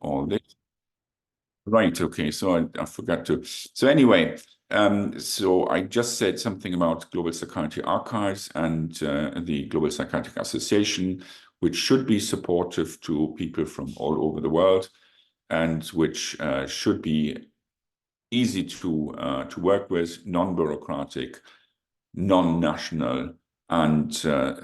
all this. Right, okay, so I forgot to. So anyway, so I just said something about Global Psychiatry Archives and the Global Psychiatric Association, which should be supportive to people from all over the world, and which should be easy to work with, non-bureaucratic, non-national, and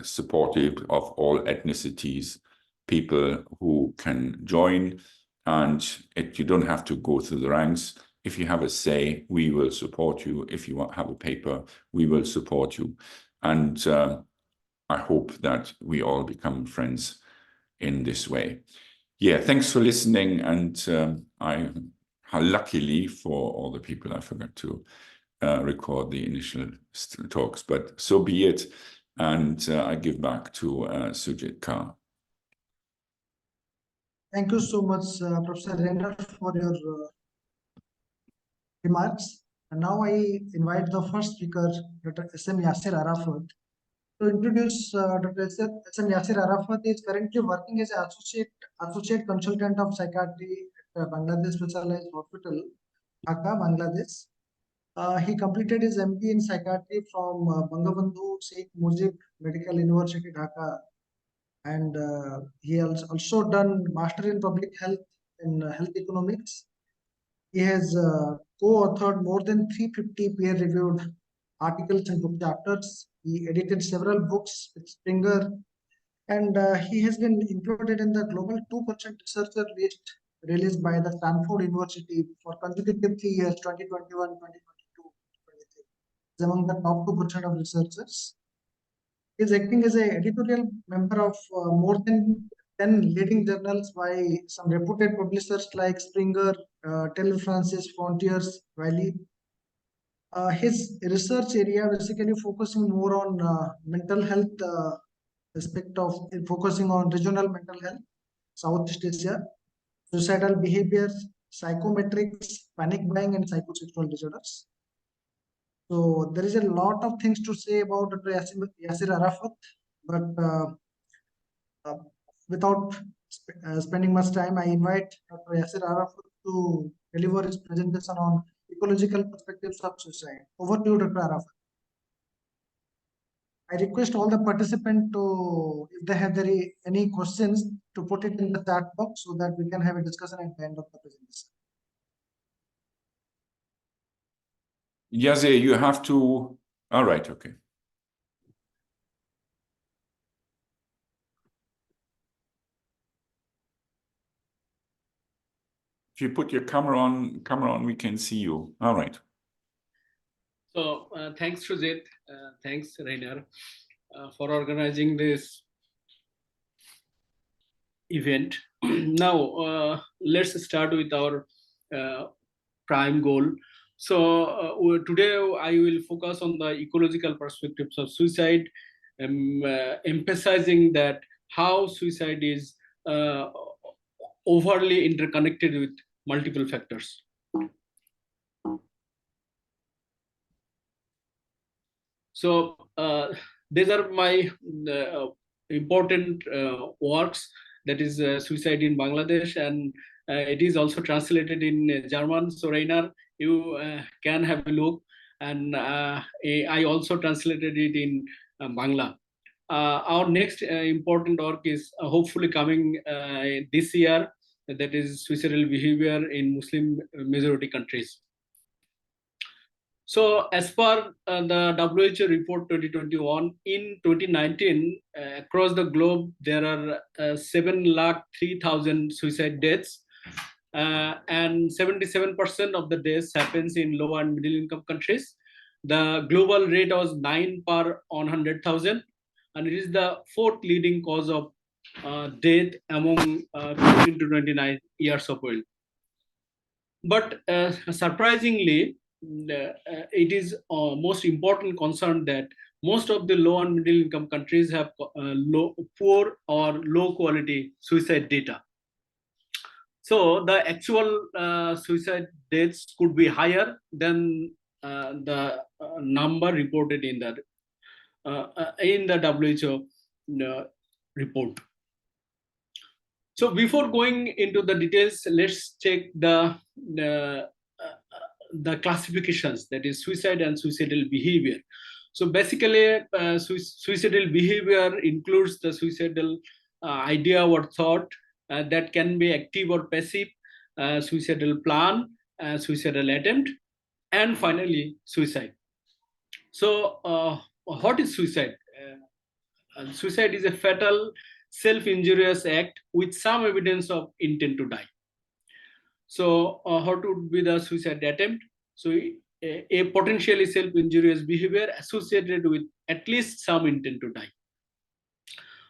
supportive of all ethnicities, people who can join. And you don't have to go through the ranks. If you have a say, we will support you. If you have a paper, we will support you. And I hope that we all become friends in this way. Yeah, thanks for listening. And luckily for all the people, I forgot to record the initial talks, but so be it. And I give back to Sujit Kar. Thank you so much, Professor Reinhard, for your remarks. And now I invite the first speaker, Dr. S.M. Yasir Arafat. To introduce Dr. S.M. Yasir Arafat is currently working as an associate consultant of psychiatry at Bangladesh Specialized Hospital, Dhaka, Bangladesh. He completed his MD in psychiatry from Bangabandhu Sheikh Mujib Medical University, Dhaka. And he has also done Master in Public Health in Health Economics. He has co-authored more than 350 peer-reviewed articles and book chapters. He edited several books with Springer, and he has been included in the Global 2% Researcher list released by the Stanford University for consecutive 3 years, 2021, 2022, 2023. He's among the top 2% of researchers. He is acting as an editorial member of more than 10 leading journals by some reputed publishers like Springer, Taylor Francis, Frontiers, Wiley. His research area basically focusing more on mental health aspect of focusing on regional mental health, Southeast Asia, suicidal behaviors, psychometrics, panic buying, and psychosexual disorders. So there is a lot of things to say about Dr. Yasir Arafat, but without spending much time, I invite Dr. Yasir Arafat to deliver his presentation on ecological perspectives of suicide. Over to you, Dr. Arafat. I request all the participants to, if they have any questions, to put it in the chat box so that we can have a discussion at the end of the presentation. Yasir, you have to. All right, okay. If you put your camera on, we can see you. All right. So thanks, Sujit. Thanks, Reinhard, for organizing this event. Now, let's start with our prime goal. So today I will focus on the ecological perspectives of suicide, emphasizing that how suicide is overly interconnected with multiple factors. So these are my important works, that is Suicide in Bangladesh, and it is also translated in German. So Reinhard, you can have a look, and I also translated it in Bangla. Our next important work is hopefully coming this year, that is suicidal behavior in Muslim majority countries. So as per the WHO report 2021, in 2019, across the globe, there are 703,000 suicide deaths, and 77% of the deaths happens in low and middle income countries. The global rate was 9 per 100,000, and it is the fourth leading cause of death among 15 to 29 years of old. But surprisingly, it is most important concern that most of the low and middle income countries have poor or low quality suicide data. So the actual suicide deaths could be higher than the number reported in the WHO report. So before going into the details, let's check the classifications, that is suicide and suicidal behavior. So basically, suicidal behavior includes the suicidal idea or thought that can be active or passive, suicidal plan, suicidal attempt, and finally suicide. So what is suicide? Suicide is a fatal self-injurious act with some evidence of intent to die. So how would be the suicide attempt? So a potentially self-injurious behavior associated with at least some intent to die.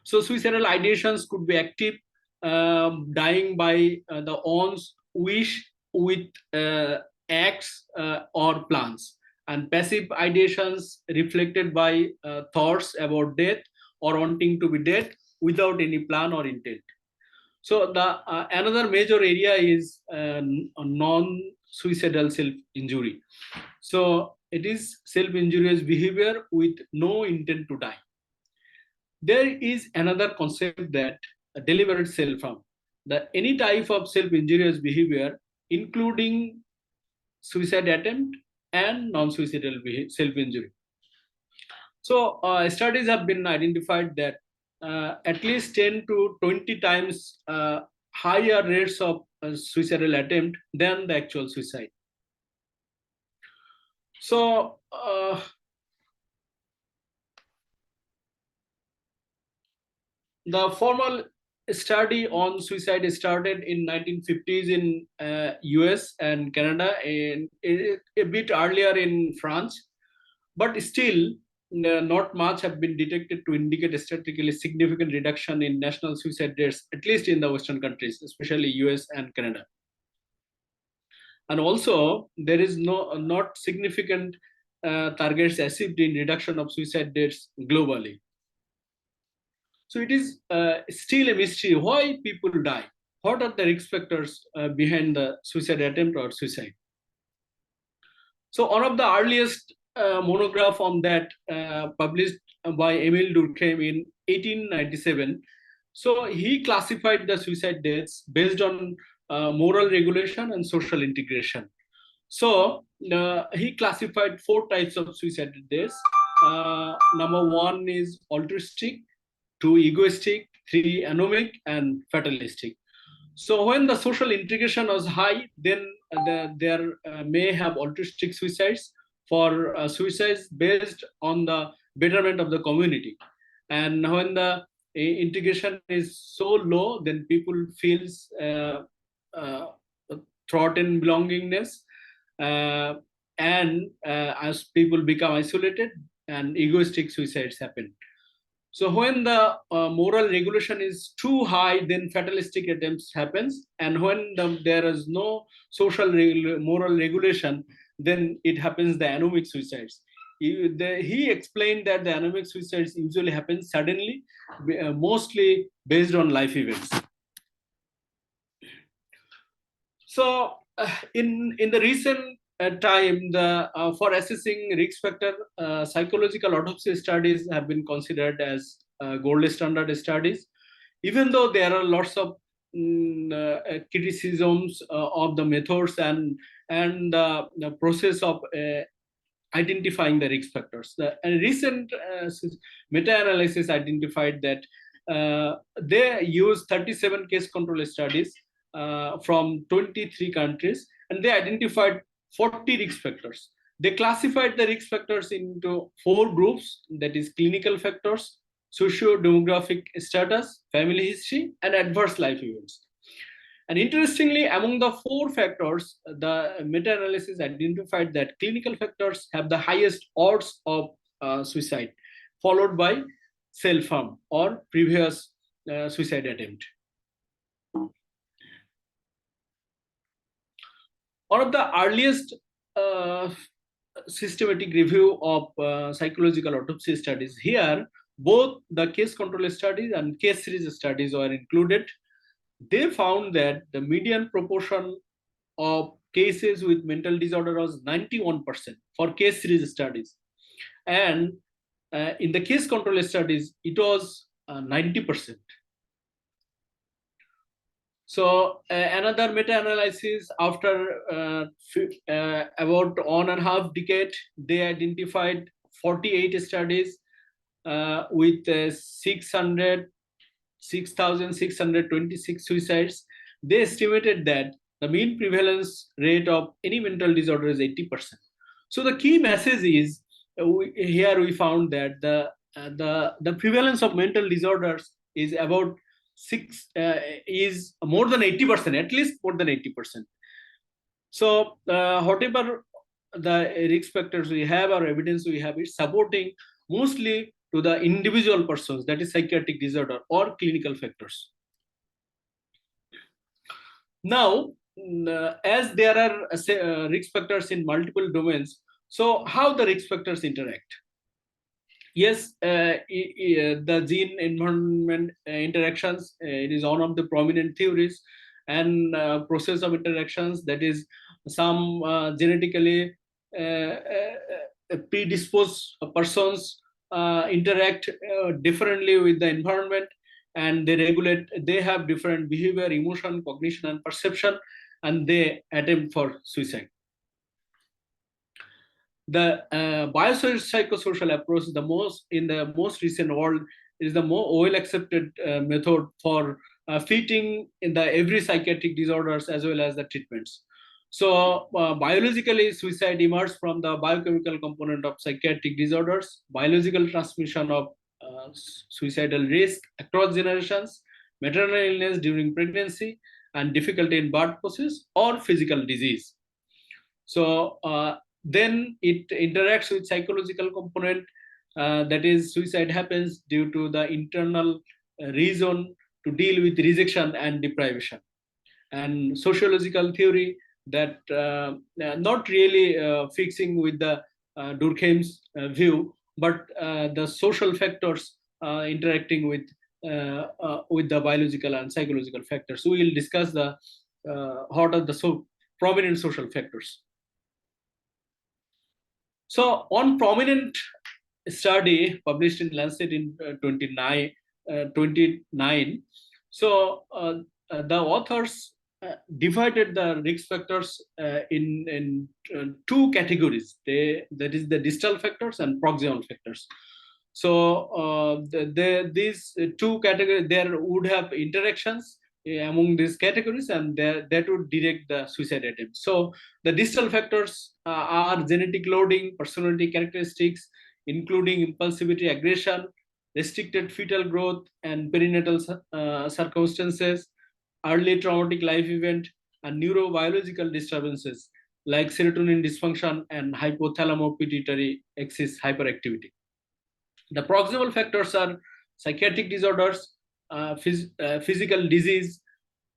So suicidal ideations could be active, dying by the one's wish with acts or plans, and passive ideations reflected by thoughts about death or wanting to be dead without any plan or intent. So the another major area is non-suicidal self-injury. So it is self-injurious behavior with no intent to die. There is another concept, that deliberate self-harm. Any type of self-injurious behavior, including suicide attempt and non-suicidal self-injury. So studies have been identified that at least 10 to 20 times higher rates of suicidal attempt than the actual suicide. So the formal study on suicide started in 1950s in US and Canada, and a bit earlier in France, but still not much have been detected to indicate a statistically significant reduction in national suicide rates, at least in the Western countries, especially US and Canada. And also, there is not significant targets achieved in reduction of suicide rates globally. So it is still a mystery why people die. What are the risk factors behind the suicide attempt or suicide? So one of the earliest monograph on that published by Emile Durkheim in 1897. So he classified the suicide deaths based on moral regulation and social integration. So he classified 4 types of suicide deaths. Number 1 is altruistic, 2 egoistic, 3 anomic, and fatalistic. So when the social integration was high, then there may have altruistic suicides for suicides based on the betterment of the community. And when the integration is so low, then people feels threatened belongingness, and as people become isolated, and egoistic suicides happen. So when the moral regulation is too high, then fatalistic attempts happens. And when there is no social moral regulation, then it happens the anomic suicides. He explained that the anomic suicides usually happen suddenly, mostly based on life events. So in the recent time, for assessing risk factor, psychological autopsy studies have been considered as gold standard studies, even though there are lots of criticisms of the methods and the process of identifying the risk factors. The recent meta-analysis identified that they used 37 case control studies from 23 countries, and they identified 40 risk factors. They classified the risk factors into 4 groups, that is clinical factors, socio-demographic status, family history, and adverse life events. And interestingly, among the 4 factors, the meta-analysis identified that clinical factors have the highest odds of suicide, followed by self-harm or previous suicide attempt. One of the earliest systematic review of psychological autopsy studies, here both the case control studies and case series studies were included. They found that the median proportion of cases with mental disorder was 91% for case series studies, and in the case control studies it was 90%. So another meta-analysis after about 1.5 decade, they identified 48 studies with 6,626 suicides. They estimated that the mean prevalence rate of any mental disorder is 80%. So the key message is here we found that the prevalence of mental disorders is about is more than 80%, at least more than 80%. So whatever the risk factors we have or evidence we have is supporting mostly to the individual persons, that is psychiatric disorder or clinical factors. Now, as there are risk factors in multiple domains, so how the risk factors interact? Yes, the gene environment interactions, it is one of the prominent theories, and process of interactions, that is some genetically predisposed persons interact differently with the environment, and they have different behavior, emotion, cognition, and perception, and they attempt for suicide. The biopsychosocial approach, in the most recent world, is the more well accepted method for fitting in the every psychiatric disorders as well as the treatments. So biologically, suicide emerges from the biochemical component of psychiatric disorders, biological transmission of suicidal risk across generations, maternal illness during pregnancy, and difficulty in birth process, or physical disease. So then it interacts with psychological component, that is suicide happens due to the internal reason to deal with rejection and deprivation. And sociological theory that not really fixing with the Durkheim's view, but the social factors interacting with the biological and psychological factors. So we will discuss the what are the prominent social factors. So one prominent study published in Lancet in 29. So the authors divided the risk factors in two categories. That is the distal factors and proximal factors. So these two categories, there would have interactions among these categories, and that would direct the suicide attempt. So the distal factors are genetic loading, personality characteristics, including impulsivity, aggression, restricted fetal growth, and perinatal circumstances, early traumatic life event, and neurobiological disturbances like serotonin dysfunction and hypothalamo-pituitary axis hyperactivity. The proximal factors are psychiatric disorders, physical disease,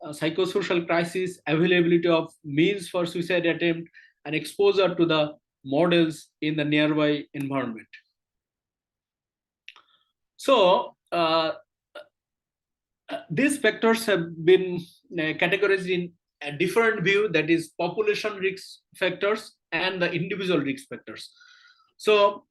psychosocial crisis, availability of means for suicide attempt, and exposure to the models in the nearby environment. So these factors have been categorized in a different view, that is population risk factors and the individual risk factors. So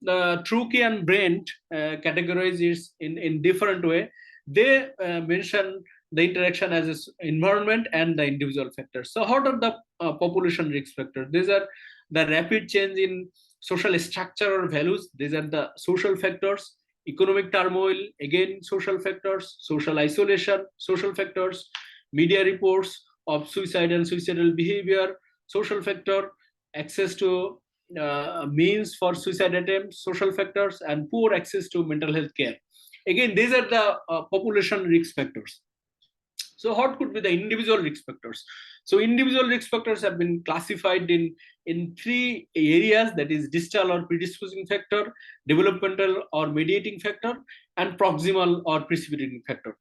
Truckee and Brent categorize it in different way. They mention the interaction as environment and the individual factors. So what are the population risk factors? These are the rapid change in social structure or values. These are the social factors. Economic turmoil, again social factors. Social isolation, social factors. Media reports of suicide and suicidal behavior, social factor. Access to means for suicide attempts, social factors, and poor access to mental health care. Again, these are the population risk factors. So what could be the individual risk factors? So individual risk factors have been classified in three areas, that is distal or predisposing factor, developmental or mediating factor, and proximal or precipitating factor.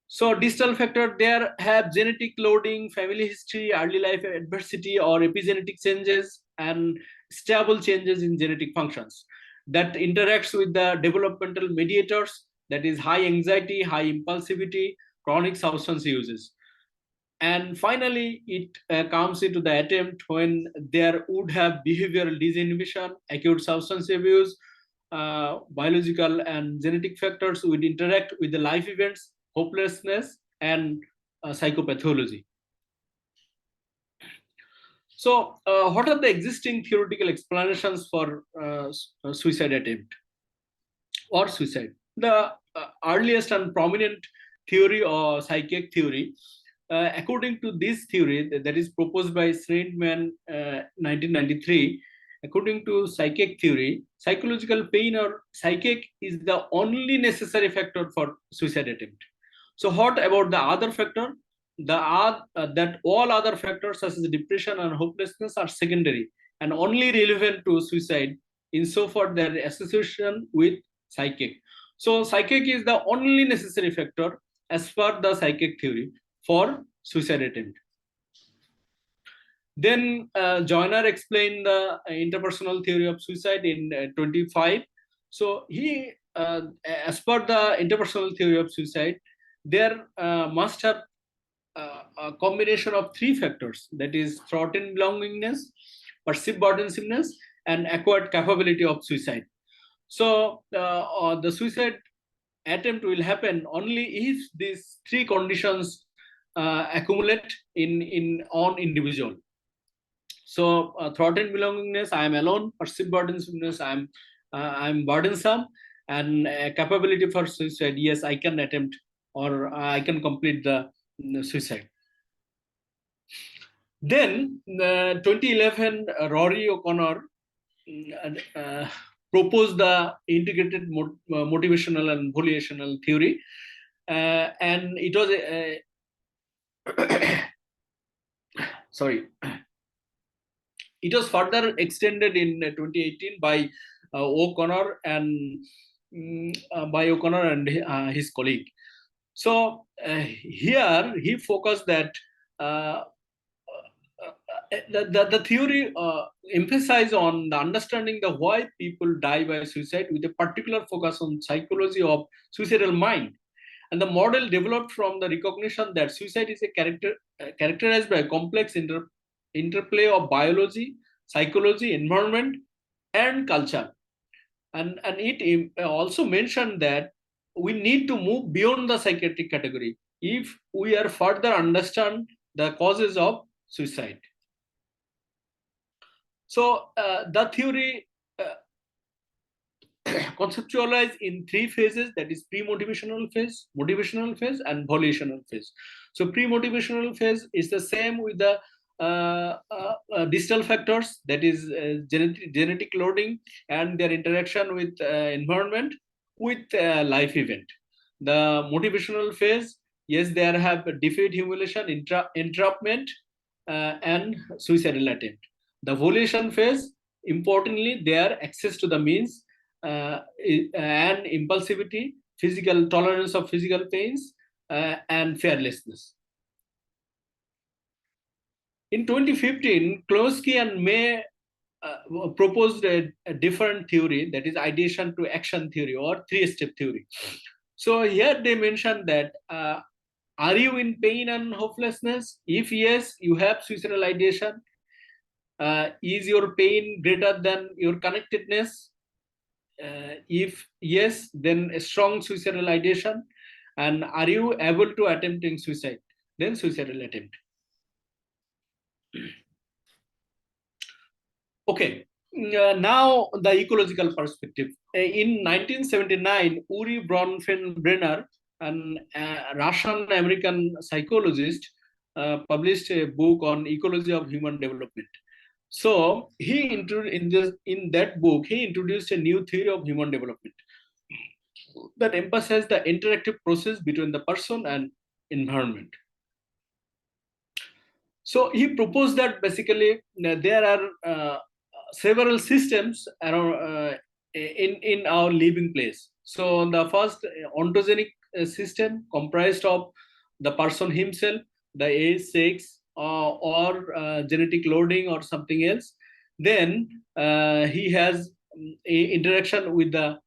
So distal factor, there have genetic loading, family history, early life adversity or epigenetic changes, and stable changes in genetic functions that interacts with the developmental mediators, that is high anxiety, high impulsivity, chronic substance uses. And finally, it comes into the attempt when there would have behavioral disinhibition, acute substance abuse, biological and genetic factors would interact with the life events, hopelessness, and psychopathology. So what are the existing theoretical explanations for suicide attempt or suicide? The earliest and prominent theory or psychic theory, according to this theory that is proposed by Menon 1993, according to psychic theory, psychological pain or psychic is the only necessary factor for suicide attempt. So what about the other factor? That all other factors such as depression and hopelessness are secondary and only relevant to suicide insofar their association with psychic. So psychic is the only necessary factor as per the psychic theory for suicide attempt. Then Joyner explained the interpersonal theory of suicide in 25. So he, as per the interpersonal theory of suicide, there must have a combination of three factors, that is thought and belongingness, perceived burdensomeness, and acquired capability of suicide. So the suicide attempt will happen only if these three conditions accumulate on individual. So thought and belongingness, I am alone; perceived burdensomeness, I am burdensome; and capability for suicide, yes, I can attempt or I can complete the suicide. Then 2011, Rory O'Connor proposed the integrated motivational and volitional theory, and it was sorry, it was further extended in 2018 by O'Connor and his colleague. So here he focused that the theory emphasized on the understanding the why people die by suicide with a particular focus on psychology of suicidal mind. And the model developed from the recognition that suicide is characterized by a complex interplay of biology, psychology, environment, and culture. And it also mentioned that we need to move beyond the psychiatric category if we are further understand the causes of suicide. So the theory conceptualized in three phases, that is pre-motivational phase, motivational phase, and volitional phase. So pre-motivational phase is the same with the distal factors, that is genetic loading and their interaction with environment with life event. The motivational phase, yes, there have defeat, humiliation, entrapment, and suicidal attempt. The volition phase, importantly, their access to the means and impulsivity, physical tolerance of physical pains, and fearlessness. In 2015, Kloski and May proposed a different theory, that is ideation to action theory or three-step theory. So here they mentioned that are you in pain and hopelessness? If yes, you have suicidal ideation. Is your pain greater than your connectedness? If yes, then a strong suicidal ideation. And are you able to attempting suicide? Then suicidal attempt. Okay, now the ecological perspective. In 1979, Uri Bronfenbrenner, an Russian-American psychologist, published a book on ecology of human development. So in that book, he introduced a new theory of human development that emphasized the interactive process between the person and environment. So he proposed that basically there are several systems around in our living place. So the first ontogenic system comprised of the person himself, the age, sex, or genetic loading or something else. Then he has a interaction with the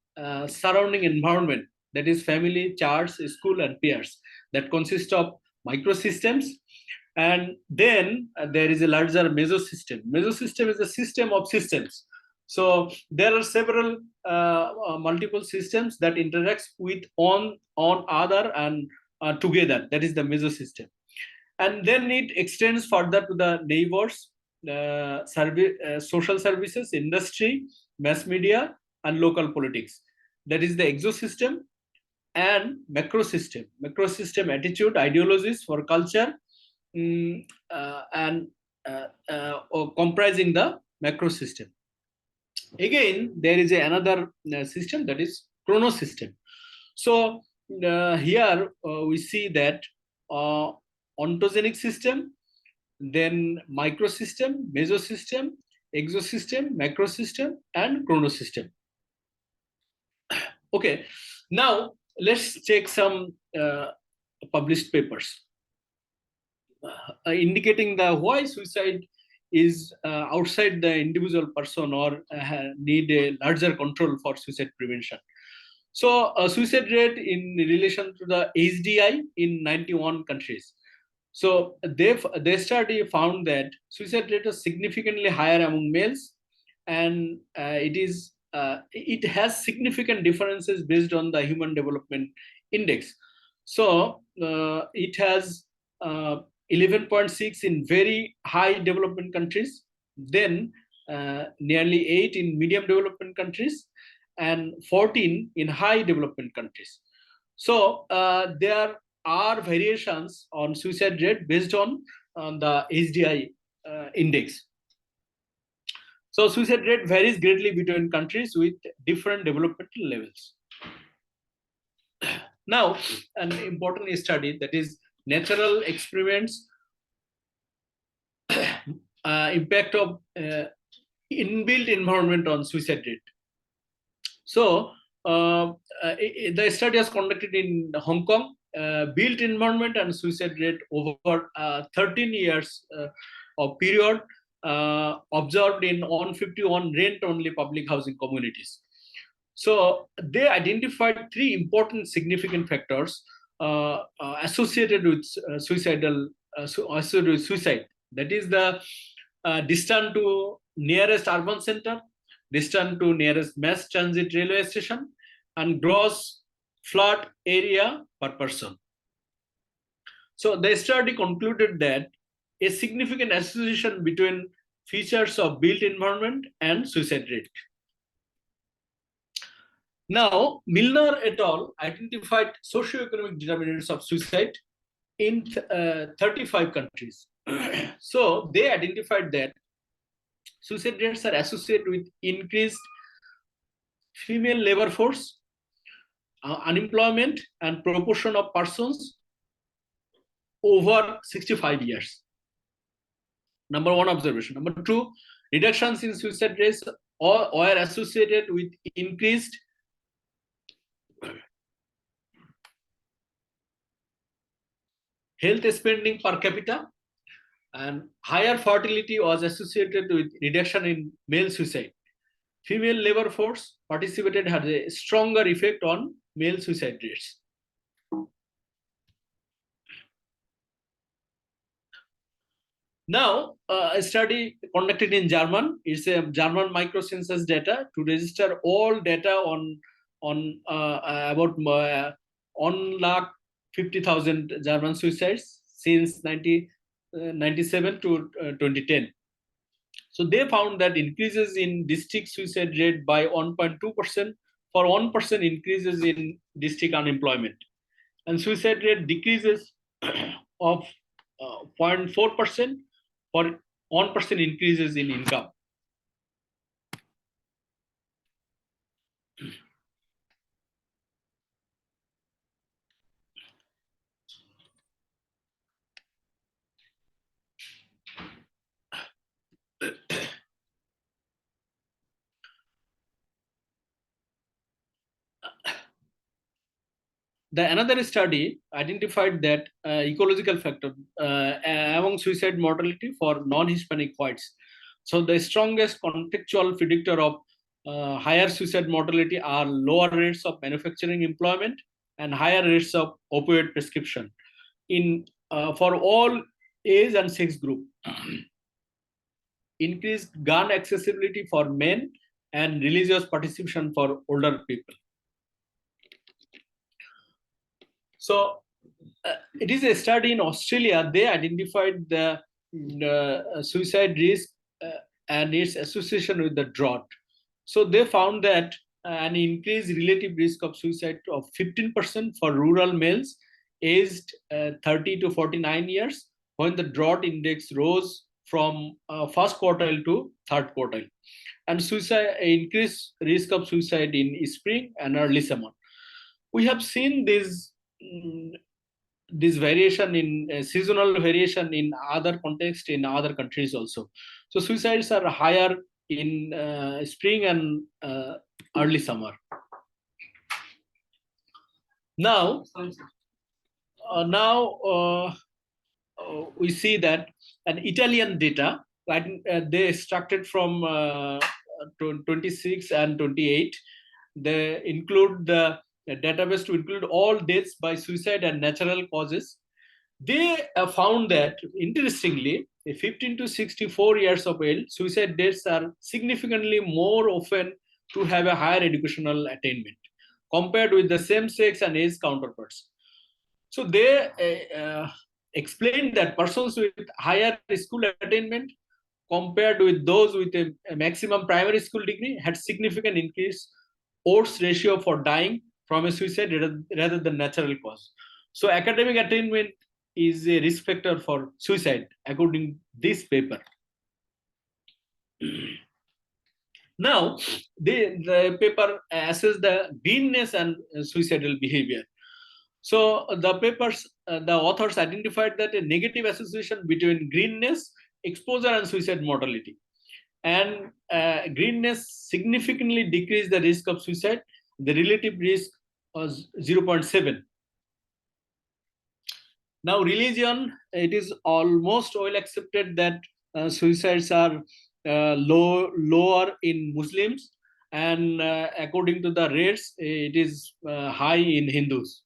surrounding environment, that is family, church, school, and peers, that consist of microsystems. And then there is a larger mesosystem. Mesosystem is a system of systems. So there are several multiple systems that interacts with on other and together. That is the mesosystem. And then it extends further to the neighbors, social services, industry, mass media, and local politics. That is the exosystem and macrosystem. Macrosystem attitude, ideologies for culture, and comprising the macrosystem. Again, there is another system, that is chronosystem. So here we see that ontogenic system, then microsystem, mesosystem, exosystem, macrosystem, and chronosystem. Okay, now let's check some published papers indicating the why suicide is outside the individual person or need a larger control for suicide prevention. So suicide rate in relation to the HDI in 91 countries. So their study found that suicide rate is significantly higher among males, and it has significant differences based on the Human Development Index. So it has 11.6 in very high development countries, then nearly 8 in medium development countries, and 14 in high development countries. So there are variations on suicide rate based on the HDI index. So suicide rate varies greatly between countries with different developmental levels. Now, an important study, that is natural experiments, impact of inbuilt environment on suicide rate. So the study was conducted in Hong Kong. Built environment and suicide rate over 13 years of period observed in 151 rent-only public housing communities. So they identified 3 important significant factors associated with suicide. That is the distance to nearest urban center, distance to nearest mass transit railway station, and gross flat area per person. So the study concluded that a significant association between features of built environment and suicide rate. Now, Milner et al. Identified socioeconomic determinants of suicide in 35 countries. So they identified that suicide rates are associated with increased female labor force, unemployment, and proportion of persons over 65 years. Number 1 observation. Number 2, reductions in suicide rates were associated with increased health spending per capita, and higher fertility was associated with reduction in male suicide. Female labor force participated had a stronger effect on male suicide rates. Now, a study conducted in German, it's a German microcensus data to register all data on about 1,50,000 German suicides since 1997 to 2010. So they found that increases in district suicide rate by 1.2% for 1% increases in district unemployment, and suicide rate decreases of 0.4% for 1% increases in income. Another study identified that ecological factor among suicide mortality for non-Hispanic whites. So the strongest contextual predictor of higher suicide mortality are lower rates of manufacturing employment and higher rates of opioid prescription for all age and sex group. Increased gun accessibility for men and religious participation for older people. So it is a study in Australia. They identified the suicide risk and its association with the drought. So they found that an increased relative risk of suicide of 15% for rural males aged 30 to 49 years when the drought index rose from first quartile to third quartile, and suicide increased risk of suicide in spring and early summer. We have seen this variation in seasonal variation in other context in other countries also. So suicides are higher in spring and early summer. Now we see that an Italian data, right, they extracted from 26 and 28. They include the database to include all deaths by suicide and natural causes. They found that, interestingly, 15 to 64 years of age, suicide deaths are significantly more often to have a higher educational attainment compared with the same sex and age counterparts. So they explained that persons with higher school attainment compared with those with a maximum primary school degree had significant increase odds ratio for dying from a suicide rather than natural cause. So academic attainment is a risk factor for suicide, according to this paper. Now, the paper assesses the greenness and suicidal behavior. So the authors identified that a negative association between greenness, exposure, and suicide mortality. And greenness significantly decreased the risk of suicide. The relative risk was 0.7. Now, religion, it is almost well accepted that suicides are lower in Muslims, and according to the rates, it is high in Hindus.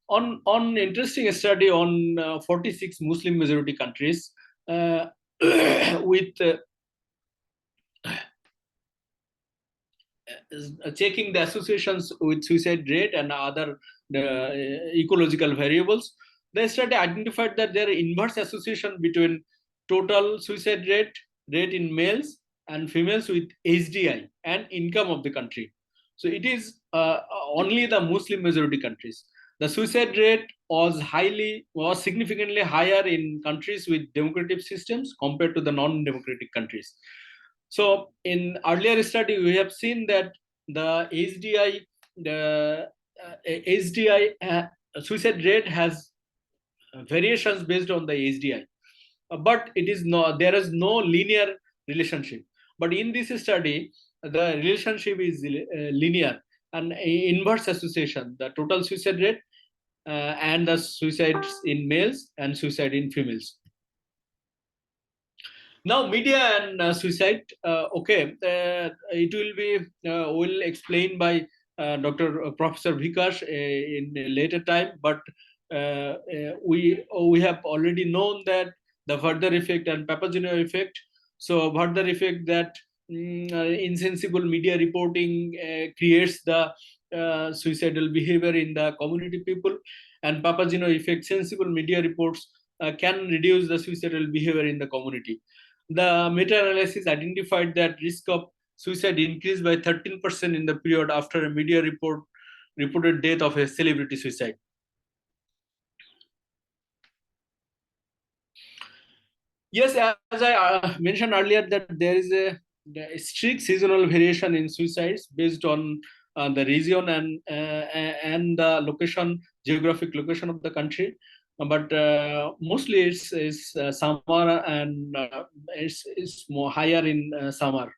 On interesting study on 46 Muslim majority countries with checking the associations with suicide rate and other ecological variables, the study identified that there are inverse association between total suicide rate in males and females with HDI and income of the country. So it is only the Muslim majority countries. The suicide rate was significantly higher in countries with democratic systems compared to the non-democratic countries. So in earlier study, we have seen that the HDI suicide rate has variations based on the HDI, but there is no linear relationship. But in this study, the relationship is linear and inverse association, the total suicide rate and the suicides in males and suicide in females. Now, media and suicide. It will be will explained by Professor Vikas in a later time. But we have already known that the further effect and Papageno effect. So further effect that insensible media reporting creates the suicidal behavior in the community people, and Papageno effect, sensible media reports can reduce the suicidal behavior in the community. The meta-analysis identified that risk of suicide increased by 13% in the period after a media reported death of a celebrity suicide. Yes, as I mentioned earlier, that there is a strict seasonal variation in suicides based on the region and the location, geographic location of the country. But mostly it's summer, and it's more higher in summer.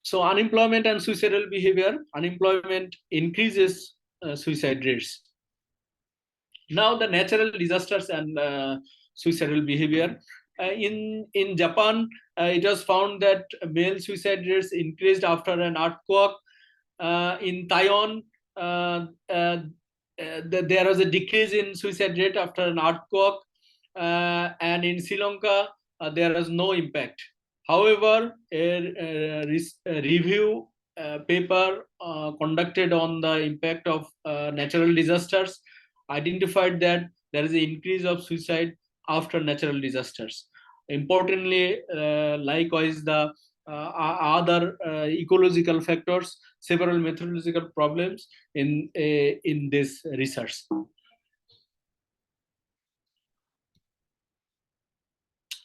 So unemployment and suicidal behavior. Unemployment increases suicide rates. Now the natural disasters and suicidal behavior. In Japan, it was found that male suicide rates increased after an earthquake. In Taiwan, there was a decrease in suicide rate after an earthquake. and in Sri Lanka, there is no impact. However, a review paper conducted on the impact of natural disasters identified that there is an increase of suicide after natural disasters. Importantly, likewise, the other ecological factors, several methodological problems in this research.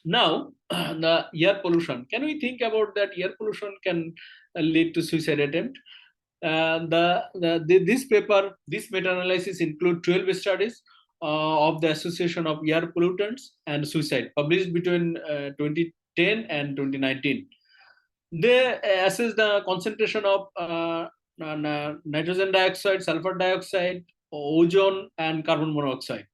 Now, the air pollution. Can we think about that air pollution can lead to suicide attempt? This meta-analysis include 12 studies of the Association of Air Pollutants and Suicide, published between 2010 and 2019. They assess the concentration of nitrogen dioxide, sulfur dioxide, ozone, and carbon monoxide.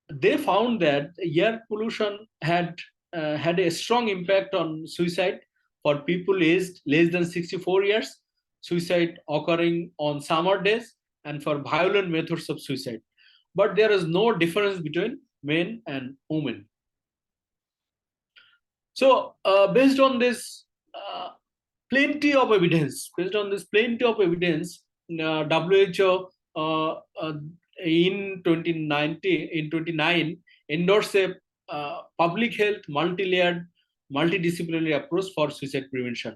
They found that air pollution had a strong impact on suicide for people aged less than 64 years, suicide occurring on summer days, and for violent methods of suicide. But there is no difference between men and women. So based on this plenty of evidence, WHO in 2009 endorsed a public health multi-layered, multidisciplinary approach for suicide prevention,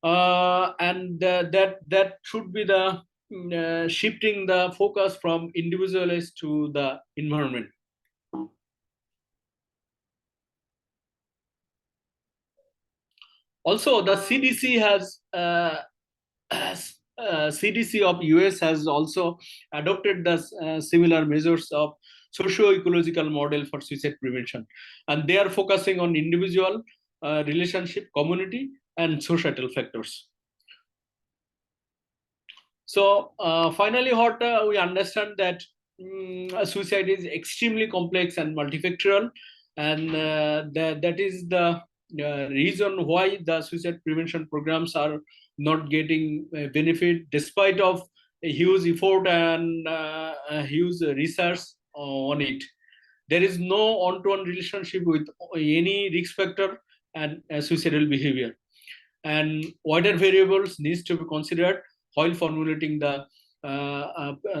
and that should be the shifting the focus from individualist to the environment. Also, the CDC has CDC of US has also adopted the similar measures of socio-ecological model for suicide prevention, and they are focusing on individual, relationship, community, and societal factors. So finally, what we understand that suicide is extremely complex and multifactorial, and that is the reason why the suicide prevention programs are not getting benefit despite of a huge effort and huge research on it. There is no one-to-one relationship with any risk factor and suicidal behavior, and wider variables needs to be considered while formulating the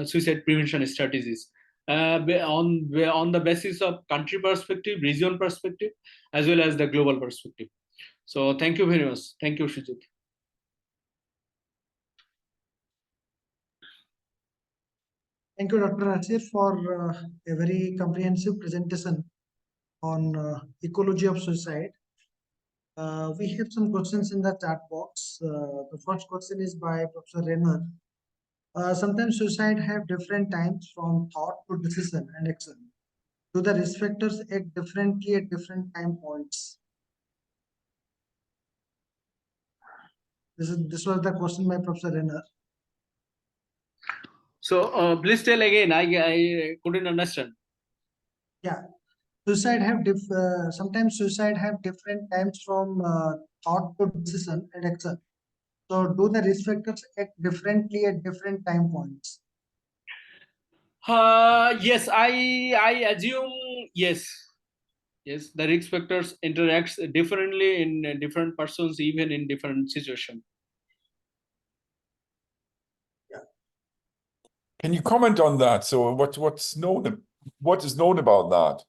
suicide prevention strategies on the basis of country perspective, region perspective, as well as the global perspective. So thank you very much. Thank you, Sujit. Thank you, Dr. Yasir, for a very comprehensive presentation on ecology of suicide. We have some questions in the chat box. The first question is by Professor Reinhard. Sometimes suicide have different times from thought to decision and action. Do the risk factors act differently at different time points? This was the question by Professor Reinhard. So please tell again. I couldn't understand. Yeah, suicide have sometimes suicide have different times from thought to decision and action. So do the risk factors act differently at different time points? Yes, I assume yes. Yes, the risk factors interacts differently in different persons, even in different situations. Can you comment on that? So what is known about that?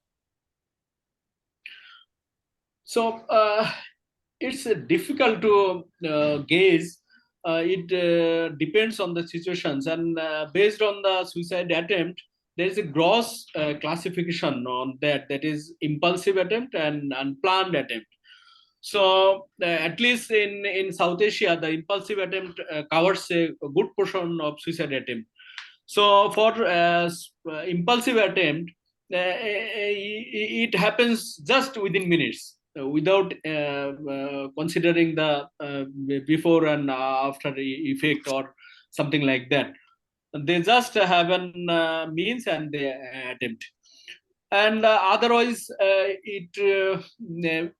So it's difficult to gauge. It depends on the situations, and based on the suicide attempt, there is a gross classification on that. That is impulsive attempt and unplanned attempt. So at least in South Asia, the impulsive attempt covers a good portion of suicide attempt. So for impulsive attempt, it happens just within minutes, without considering the before and after effect or something like that. They just have an means and they attempt. And otherwise, it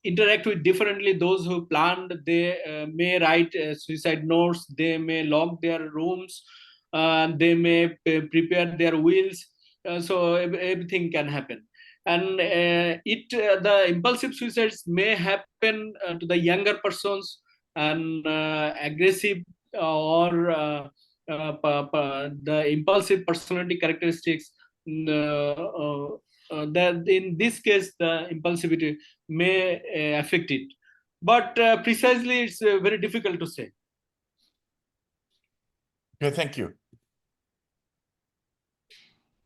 interact with differently. Those who planned, they may write suicide notes, they may lock their rooms, They may prepare their wills, so everything can happen. And the impulsive suicides may happen to the younger persons, and aggressive or the impulsive personality characteristics. That in this case, the impulsivity may affect it, but precisely it's very difficult to say. Okay, thank you.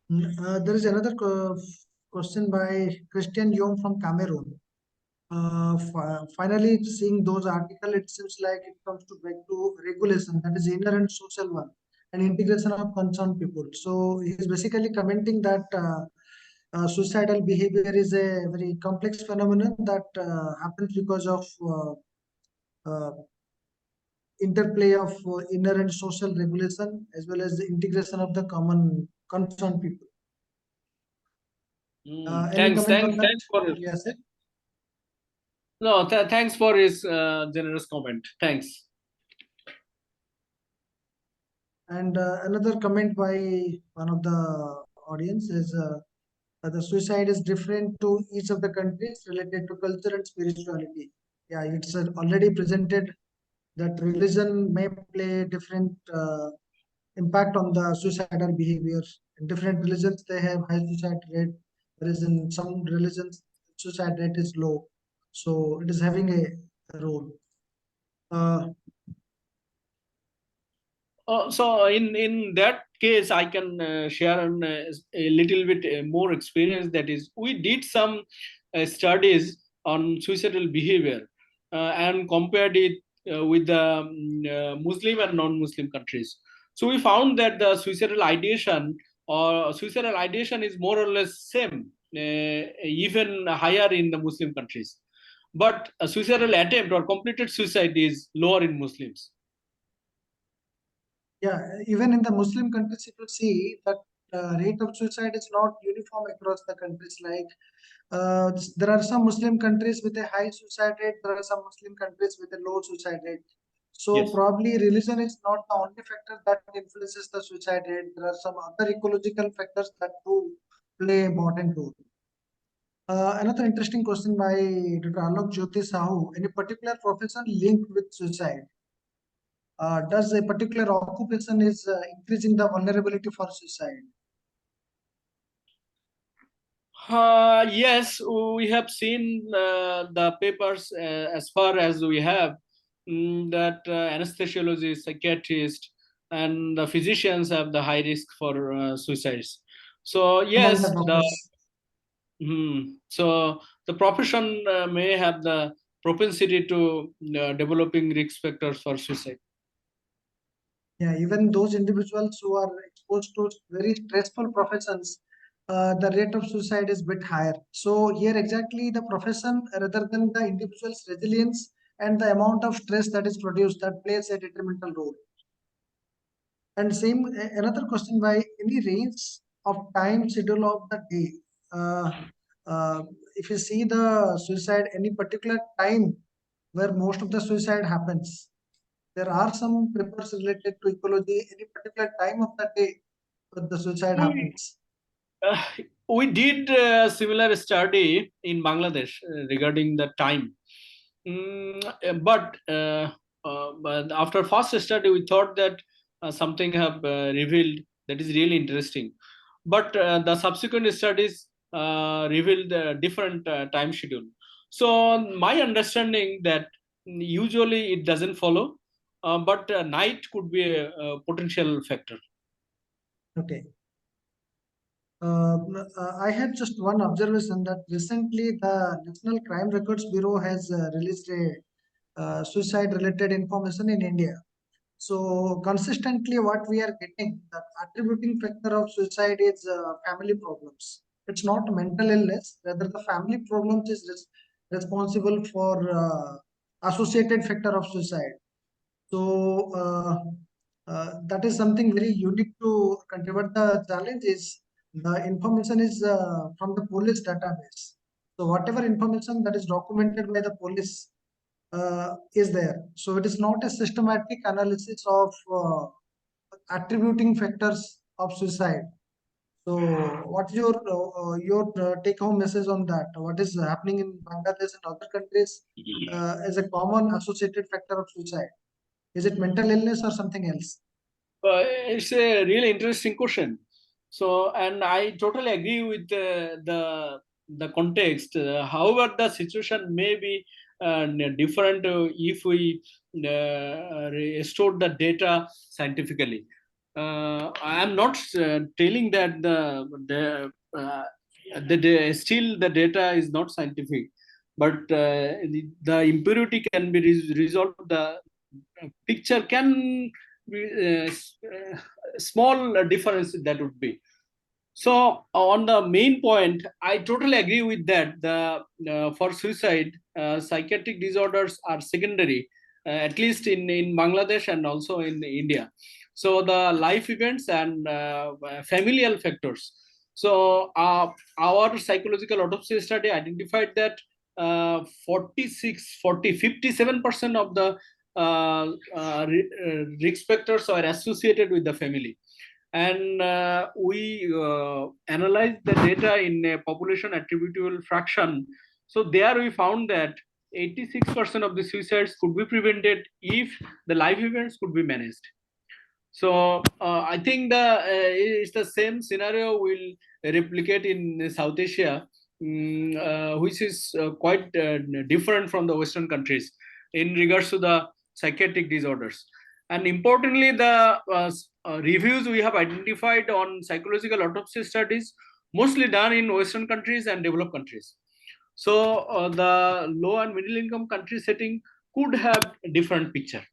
There is another question by Christian Yom from Cameroon. Finally, seeing those articles, it seems like it comes back to regulation, that is inner and social one, and integration of concerned people. So he is basically commenting that suicidal behavior is a very complex phenomenon that happens because of interplay of inner and social regulation, as well as the integration of the common concerned people. Any comment on that? Thanks for it. Yes, sir. No, thanks for his generous comment. Thanks. And another comment by one of the audience is the suicide is different to each of the countries related to culture and spirituality. Yeah, it's already presented that religion may play different impact on the suicidal behavior. In different religions, they have high suicide rate, whereas in some religions, suicide rate is low. So it is having a role. So in that case, I can share a little bit more experience. That is, we did some studies on suicidal behavior and compared it with the Muslim and non-Muslim countries. So we found that the suicidal ideation is more or less same, even higher in the Muslim countries. But a suicidal attempt or completed suicide is lower in Muslims. Yeah, even in the Muslim countries, if you see that rate of suicide is not uniform across the countries. Like there are some Muslim countries with a high suicide rate, there are some Muslim countries with a low suicide rate. So Yes. probably religion is not the only factor that influences the suicide rate. There are some other ecological factors that do play important role. Another interesting question by Dr. Alok Jyoti Sahu: any particular profession linked with suicide? Does a particular occupation is increasing the vulnerability for suicide? Yes, we have seen the papers as far as we have that anesthesiologists, psychiatrists, and the physicians have the high risk for suicides. So yes, Among the doctors. so the profession may have the propensity to developing risk factors for suicide. Yeah, even those individuals who are exposed to very stressful professions, the rate of suicide is bit higher. So here exactly the profession rather than the individual's resilience and the amount of stress that is produced that plays a detrimental role. And same another question by any range of time schedule of the day. If you see the suicide, any particular time where most of the suicide happens, there are some papers related to ecology, any particular time of the day where the suicide happens. Uh, we did a similar study in Bangladesh regarding the time. But after first study, we thought that something have revealed that is really interesting. But the subsequent studies revealed a different time schedule. So my understanding that usually it doesn't follow, but night could be a potential factor. Okay. I had just one observation that recently the National Crime Records Bureau has released a suicide-related information in India. So consistently, what we are getting, the attributing factor of suicide is family problems. It's not mental illness; rather, the family problems is responsible for associated factor of suicide. So that is something very unique to country. But the challenge is the information is from the police database. So whatever information that is documented by the police is there. So it is not a systematic analysis of attributing factors of suicide. So, what is your take-home message on that? What is happening in Bangladesh and other countries as a common associated factor of suicide? Is it mental illness or something else? It's a really interesting question. So, and I totally agree with the context. However, the situation may be different if we store the data scientifically. I am not telling that still the data is not scientific, but the impurity can be resolved. The picture can be small difference that would be. So on the main point, I totally agree with that. The for suicide, psychiatric disorders are secondary, at least in Bangladesh and also in India. So the life events and familial factors. So our psychological autopsy study identified that 57% of the risk factors are associated with the family. And we analyzed the data in a population attributable fraction. So there we found that 86% of the suicides could be prevented if the life events could be managed. So I think it's the same scenario will replicate in South Asia, which is quite different from the Western countries in regards to the psychiatric disorders. And importantly, the reviews we have identified on psychological autopsy studies mostly done in Western countries and developed countries. So the low and middle income country setting could have a different picture.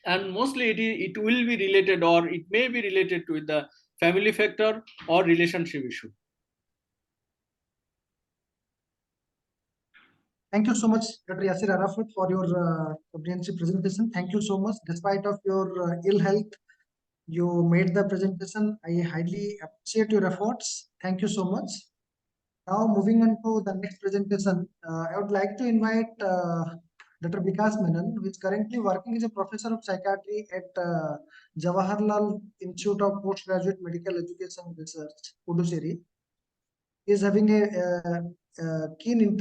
And mostly it will be related, or it may be related with the family factor or relationship issue. Thank you so much, Dr. Yasir Arafat, for your comprehensive presentation. Thank you so much. Despite of your ill health, you made the presentation. I highly appreciate your efforts. Thank you so much. Now, moving on to the next presentation, I would like to invite Dr. Vikas Menon, who is currently working as a professor of psychiatry at Jawaharlal Institute of Postgraduate Medical Education Research, Puducherry. He is having a keen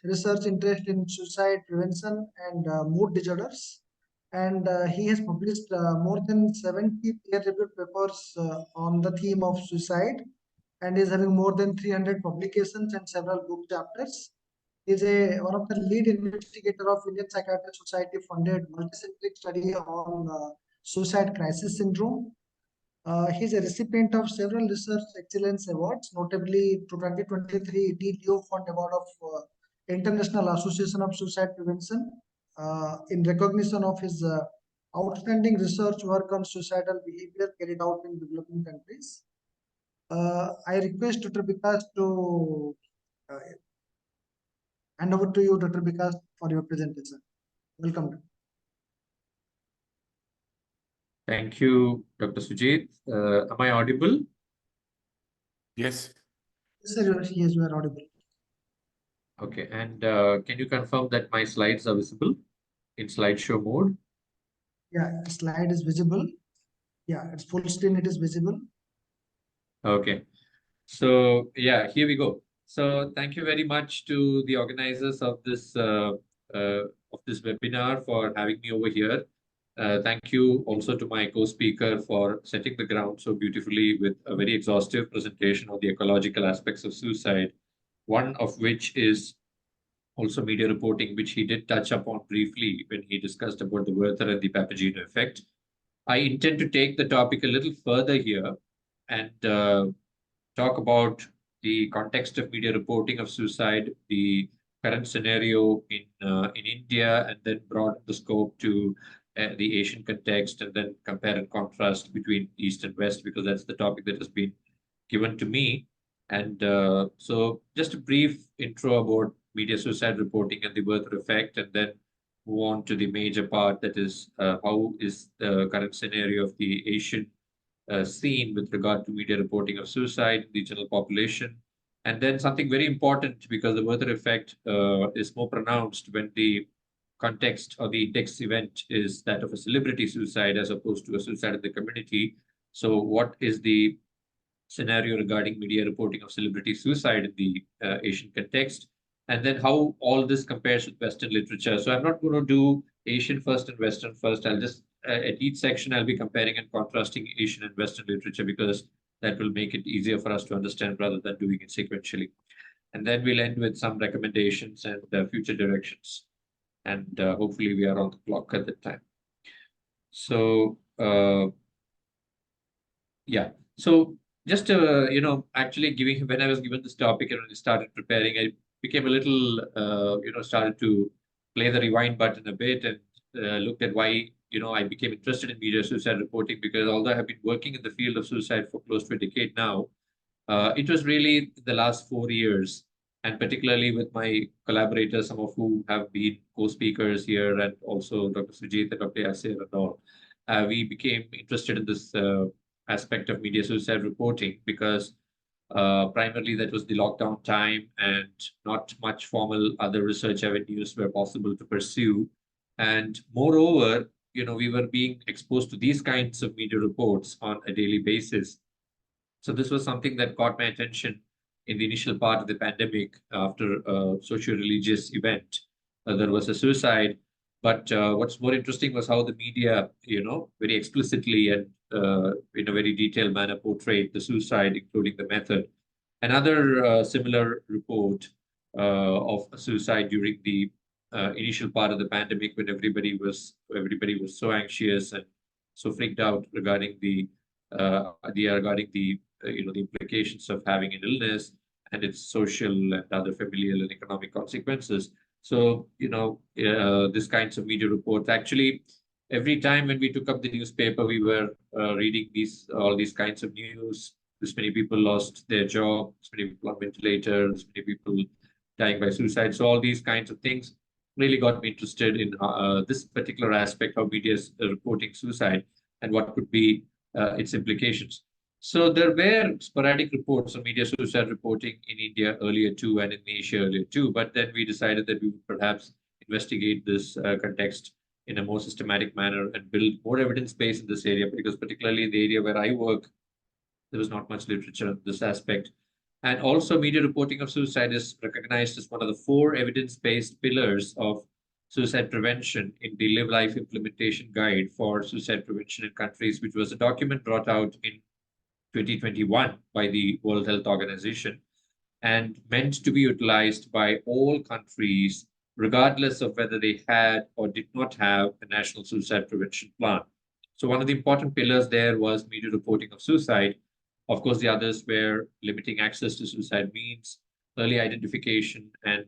research interest in suicide prevention and mood disorders. And he has published more than 70 peer-reviewed papers on the theme of suicide, and is having more than 300 publications and several book chapters. He is one of the lead investigator of Indian Psychiatric Society funded multicentric study on suicide crisis syndrome. He is a recipient of several research excellence awards, notably 2023 D. Leo Fund Award of International Association of Suicide Prevention in recognition of his outstanding research work on suicidal behavior carried out in developing countries. I request Dr. Vikas to hand over to you, Dr. Vikas, for your presentation. Welcome. Thank you, Dr. Sujit. Am I audible? Yes. Yes, sir, yes, you are audible. Okay, and can you confirm that my slides are visible in slideshow mode? Yeah, the slide is visible. Yeah, it's full screen, it is visible. Okay, so yeah, here we go. So thank you very much to the organizers of this webinar for having me over here. Thank you also to my co-speaker for setting the ground so beautifully with a very exhaustive presentation on the ecological aspects of suicide, one of which is also media reporting, which he did touch upon briefly when he discussed about the Werther and the Papageno effect. I intend to take the topic a little further here and talk about the context of media reporting of suicide, the current scenario in India, and then broaden the scope to the Asian context, and then compare and contrast between East and West, because that's the topic that has been given to me. And so just a brief intro about media suicide reporting and the Werther effect, and then move on to the major part, that is how is the current scenario of the Asian scene with regard to media reporting of suicide, the general population. And then something very important, because the Werther effect is more pronounced when the context or the index event is that of a celebrity suicide as opposed to a suicide in the community. So what is the scenario regarding media reporting of celebrity suicide in the Asian context? And then how all this compares with Western literature. So I'm not going to do Asian first and Western first. I'll just, at each section, I'll be comparing and contrasting Asian and Western literature because that will make it easier for us to understand rather than doing it sequentially. And then we'll end with some recommendations and future directions. And hopefully we are on the clock at that time. So, yeah. So just, actually when I was given this topic and when I started preparing, I became a little, started to play the rewind button a bit and looked at why, I became interested in media suicide reporting, because although I have been working in the field of suicide for close to a decade now, it was really the last 4 years, and particularly with my collaborators, some of whom have been co-speakers here, and also Dr. Sujit and Dr. Yasir and all, we became interested in this aspect of media suicide reporting because primarily that was the lockdown time and not much formal other research avenues were possible to pursue. And moreover, we were being exposed to these kinds of media reports on a daily basis. So this was something that caught my attention in the initial part of the pandemic after a socio-religious event. There was a suicide, but what's more interesting was how the media, very explicitly and in a very detailed manner portrayed the suicide, including the method. Another similar report of a suicide during the initial part of the pandemic, when everybody was so anxious and so freaked out regarding the implications of having an illness and its social and other familial and economic consequences. So, this kinds of media reports, actually, every time when we took up the newspaper, we were reading all these kinds of news. This many people lost their job, this many people on ventilators, this many people dying by suicide. So all these kinds of things really got me interested in this particular aspect, how media is reporting suicide and what could be its implications. So there were sporadic reports on media suicide reporting in India earlier too, and in Asia earlier too. But then we decided that we would perhaps investigate this context in a more systematic manner and build more evidence base in this area, because particularly in the area where I work, there was not much literature on this aspect. And also media reporting of suicide is recognized as one of the 4 evidence-based pillars of suicide prevention in the Live Life Implementation Guide for Suicide Prevention in Countries, which was a document brought out in 2021 by the World Health Organization and meant to be utilized by all countries, regardless of whether they had or did not have a national suicide prevention plan. So one of the important pillars there was media reporting of suicide. Of course, the others were limiting access to suicide means, early identification and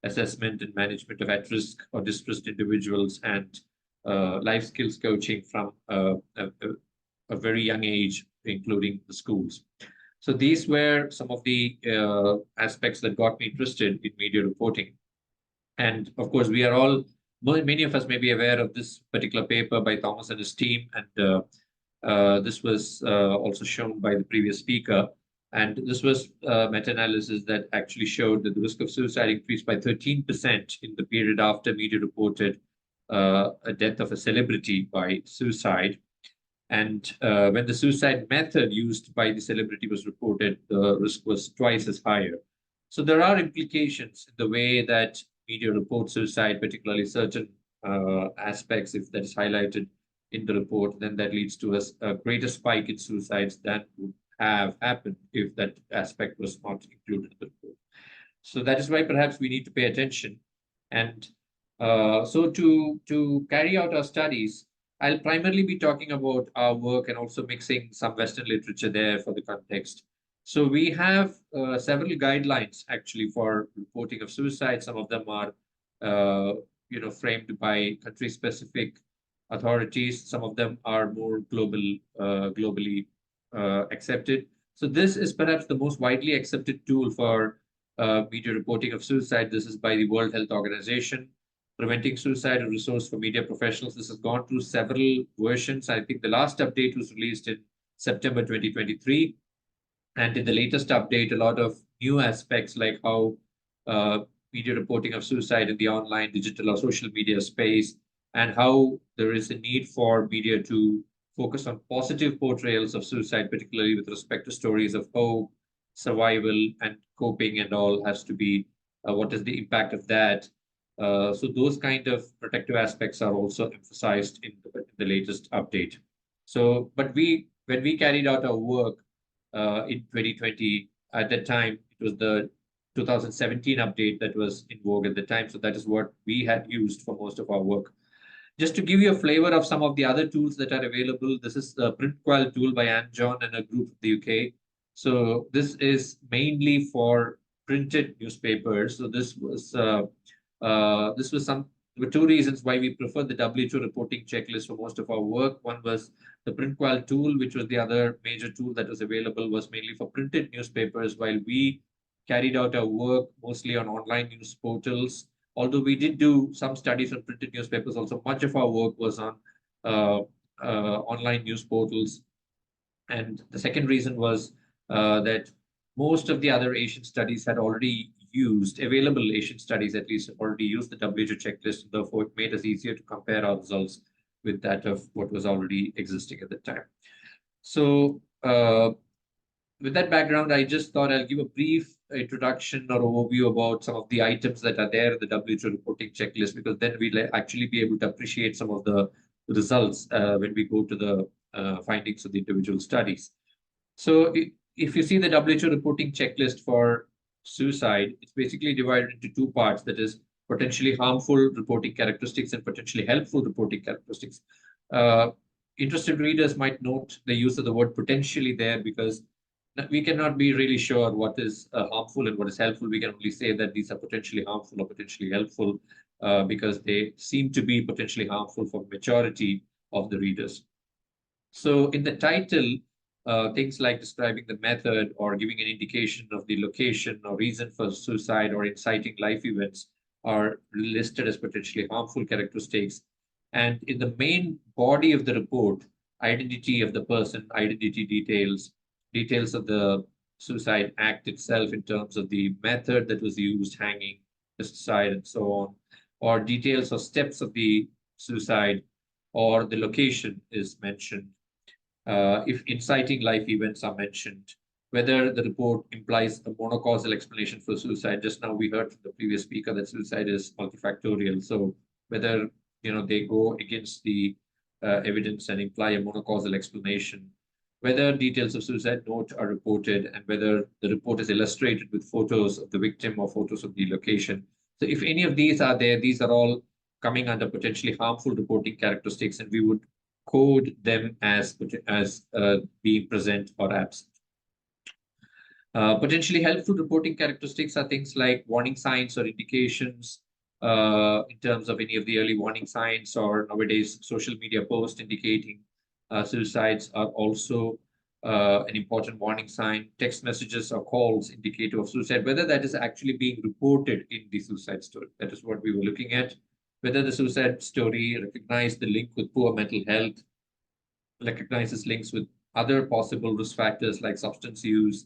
assessment and management of at-risk or distressed individuals, and life skills coaching from a very young age, including the schools. So these were some of the aspects that got me interested in media reporting. And of course, we are all, many of us may be aware of this particular paper by Thomas and his team, and this was also shown by the previous speaker. And this was meta-analysis that actually showed that the risk of suicide increased by 13% in the period after media reported a death of a celebrity by suicide. And when the suicide method used by the celebrity was reported, the risk was twice as higher. So there are implications in the way that media report suicide, particularly certain aspects, if that is highlighted in the report, then that leads to a greater spike in suicides than would have happened if that aspect was not included in the report. So that is why perhaps we need to pay attention. And so to carry out our studies, I'll primarily be talking about our work and also mixing some Western literature there for the context. So we have several guidelines actually for reporting of suicide. Some of them are, framed by country-specific authorities. Some of them are more globally accepted. So this is perhaps the most widely accepted tool for media reporting of suicide. This is by the World Health Organization. Preventing Suicide, a resource for media professionals. This has gone through several versions. I think the last update was released in September 2023. And in the latest update, a lot of new aspects like how media reporting of suicide in the online, digital, or social media space, and how there is a need for media to focus on positive portrayals of suicide, particularly with respect to stories of hope, survival, and coping, and all has to be what is the impact of that. So those kind of protective aspects are also emphasized in the latest update. So, but when we carried out our work in 2020, at that time, it was the 2017 update that was in vogue at the time. So that is what we had used for most of our work. Just to give you a flavor of some of the other tools that are available, this is the PrintQual tool by Anne John and a group of the UK. So this is mainly for printed newspapers. So this was there were two reasons why we preferred the WHO reporting checklist for most of our work. One was the PrintQual tool, which was the other major tool that was available, was mainly for printed newspapers, while we carried out our work mostly on online news portals. Although we did do some studies on printed newspapers, also much of our work was on online news portals. And the second reason was that most of the other Asian studies had already used, available Asian studies at least, already used the WHO checklist. Therefore, it made us easier to compare our results with that of what was already existing at the time. So with that background, I just thought I'll give a brief introduction or overview about some of the items that are there in the WHO reporting checklist, because then we'll actually be able to appreciate some of the results when we go to the findings of the individual studies. So if you see the WHO reporting checklist for suicide, it's basically divided into two parts. That is potentially harmful reporting characteristics and potentially helpful reporting characteristics. Interested readers might note the use of the word potentially there, because we cannot be really sure what is harmful and what is helpful. We can only say that these are potentially harmful or potentially helpful because they seem to be potentially harmful for majority of the readers. So in the title, things like describing the method or giving an indication of the location or reason for suicide or inciting life events are listed as potentially harmful characteristics. And in the main body of the report, identity of the person, identity details, details of the suicide act itself in terms of the method that was used, hanging, suicide, and so on, or details or steps of the suicide, or the location is mentioned. If inciting life events are mentioned, whether the report implies a monocausal explanation for suicide. Just now we heard from the previous speaker that suicide is multifactorial. So whether they go against the evidence and imply a monocausal explanation, whether details of suicide note are reported, and whether the report is illustrated with photos of the victim or photos of the location. So if any of these are there, these are all coming under potentially harmful reporting characteristics, and we would code them as being present or absent. Potentially helpful reporting characteristics are things like warning signs or indications in terms of any of the early warning signs, or nowadays social media posts indicating suicides are also an important warning sign. Text messages or calls indicative of suicide, whether that is actually being reported in the suicide story. That is what we were looking at. Whether the suicide story recognizes the link with poor mental health, recognizes links with other possible risk factors like substance use,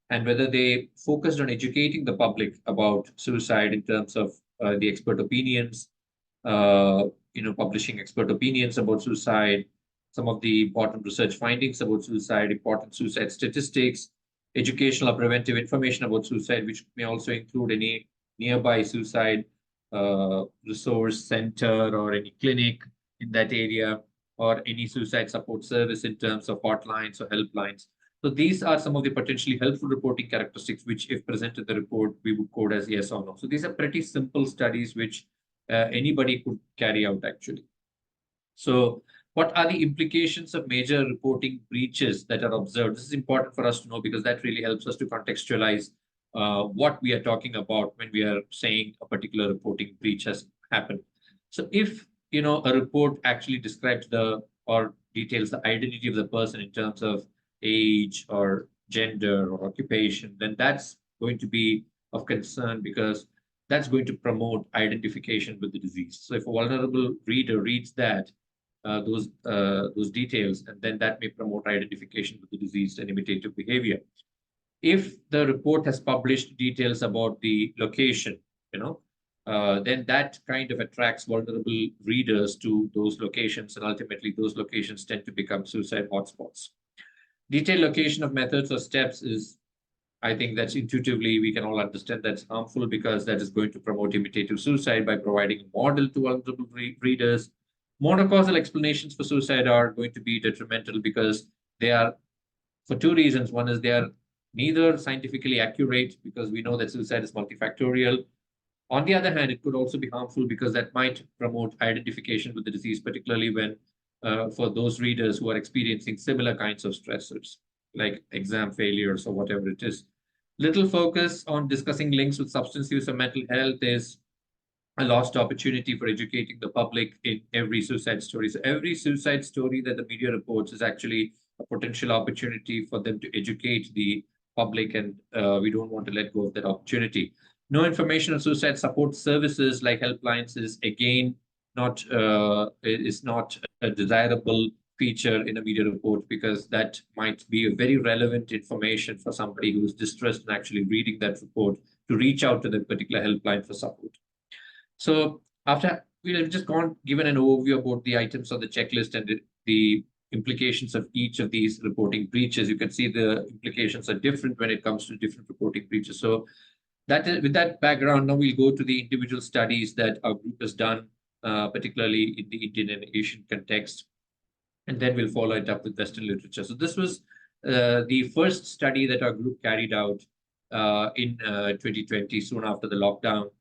and whether they focused on educating the public about suicide in terms of the expert opinions, publishing expert opinions about suicide, some of the important research findings about suicide, important suicide statistics, educational or preventive information about suicide, which may also include any nearby suicide resource center or any clinic in that area, or any suicide support service in terms of hotlines or helplines. So these are some of the potentially helpful reporting characteristics, which if presented in the report, we would code as yes or no. So these are pretty simple studies, which anybody could carry out actually. So what are the implications of major reporting breaches that are observed? This is important for us to know, because that really helps us to contextualize what we are talking about when we are saying a particular reporting breach has happened. So if a report actually describes or details the identity of the person in terms of age or gender or occupation, then that's going to be of concern, because that's going to promote identification with the disease. So if a vulnerable reader reads that, those details, and then that may promote identification with the disease and imitative behavior. If the report has published details about the location, then that kind of attracts vulnerable readers to those locations, and ultimately those locations tend to become suicide hotspots. Detailed location of methods or steps is, I think that's intuitively we can all understand that's harmful, because that is going to promote imitative suicide by providing a model to vulnerable readers. Monocausal explanations for suicide are going to be detrimental because they are, for two reasons. One is they are neither scientifically accurate, because we know that suicide is multifactorial. On the other hand, it could also be harmful because that might promote identification with the disease, particularly when for those readers who are experiencing similar kinds of stressors, like exam failures or whatever it is. Little focus on discussing links with substance use or mental health is a lost opportunity for educating the public in every suicide story. So every suicide story that the media reports is actually a potential opportunity for them to educate the public, and we don't want to let go of that opportunity. No information on suicide support services like helplines is again not a desirable feature in a media report, because that might be a very relevant information for somebody who is distressed and actually reading that report to reach out to that particular helpline for support. So after we've just given an overview about the items on the checklist and the implications of each of these reporting breaches, you can see the implications are different when it comes to different reporting breaches. So with that background, now we'll go to the individual studies that our group has done, particularly in the Indian and Asian context, and then we'll follow it up with Western literature. So this was the first study that our group carried out in 2020, soon after the lockdown.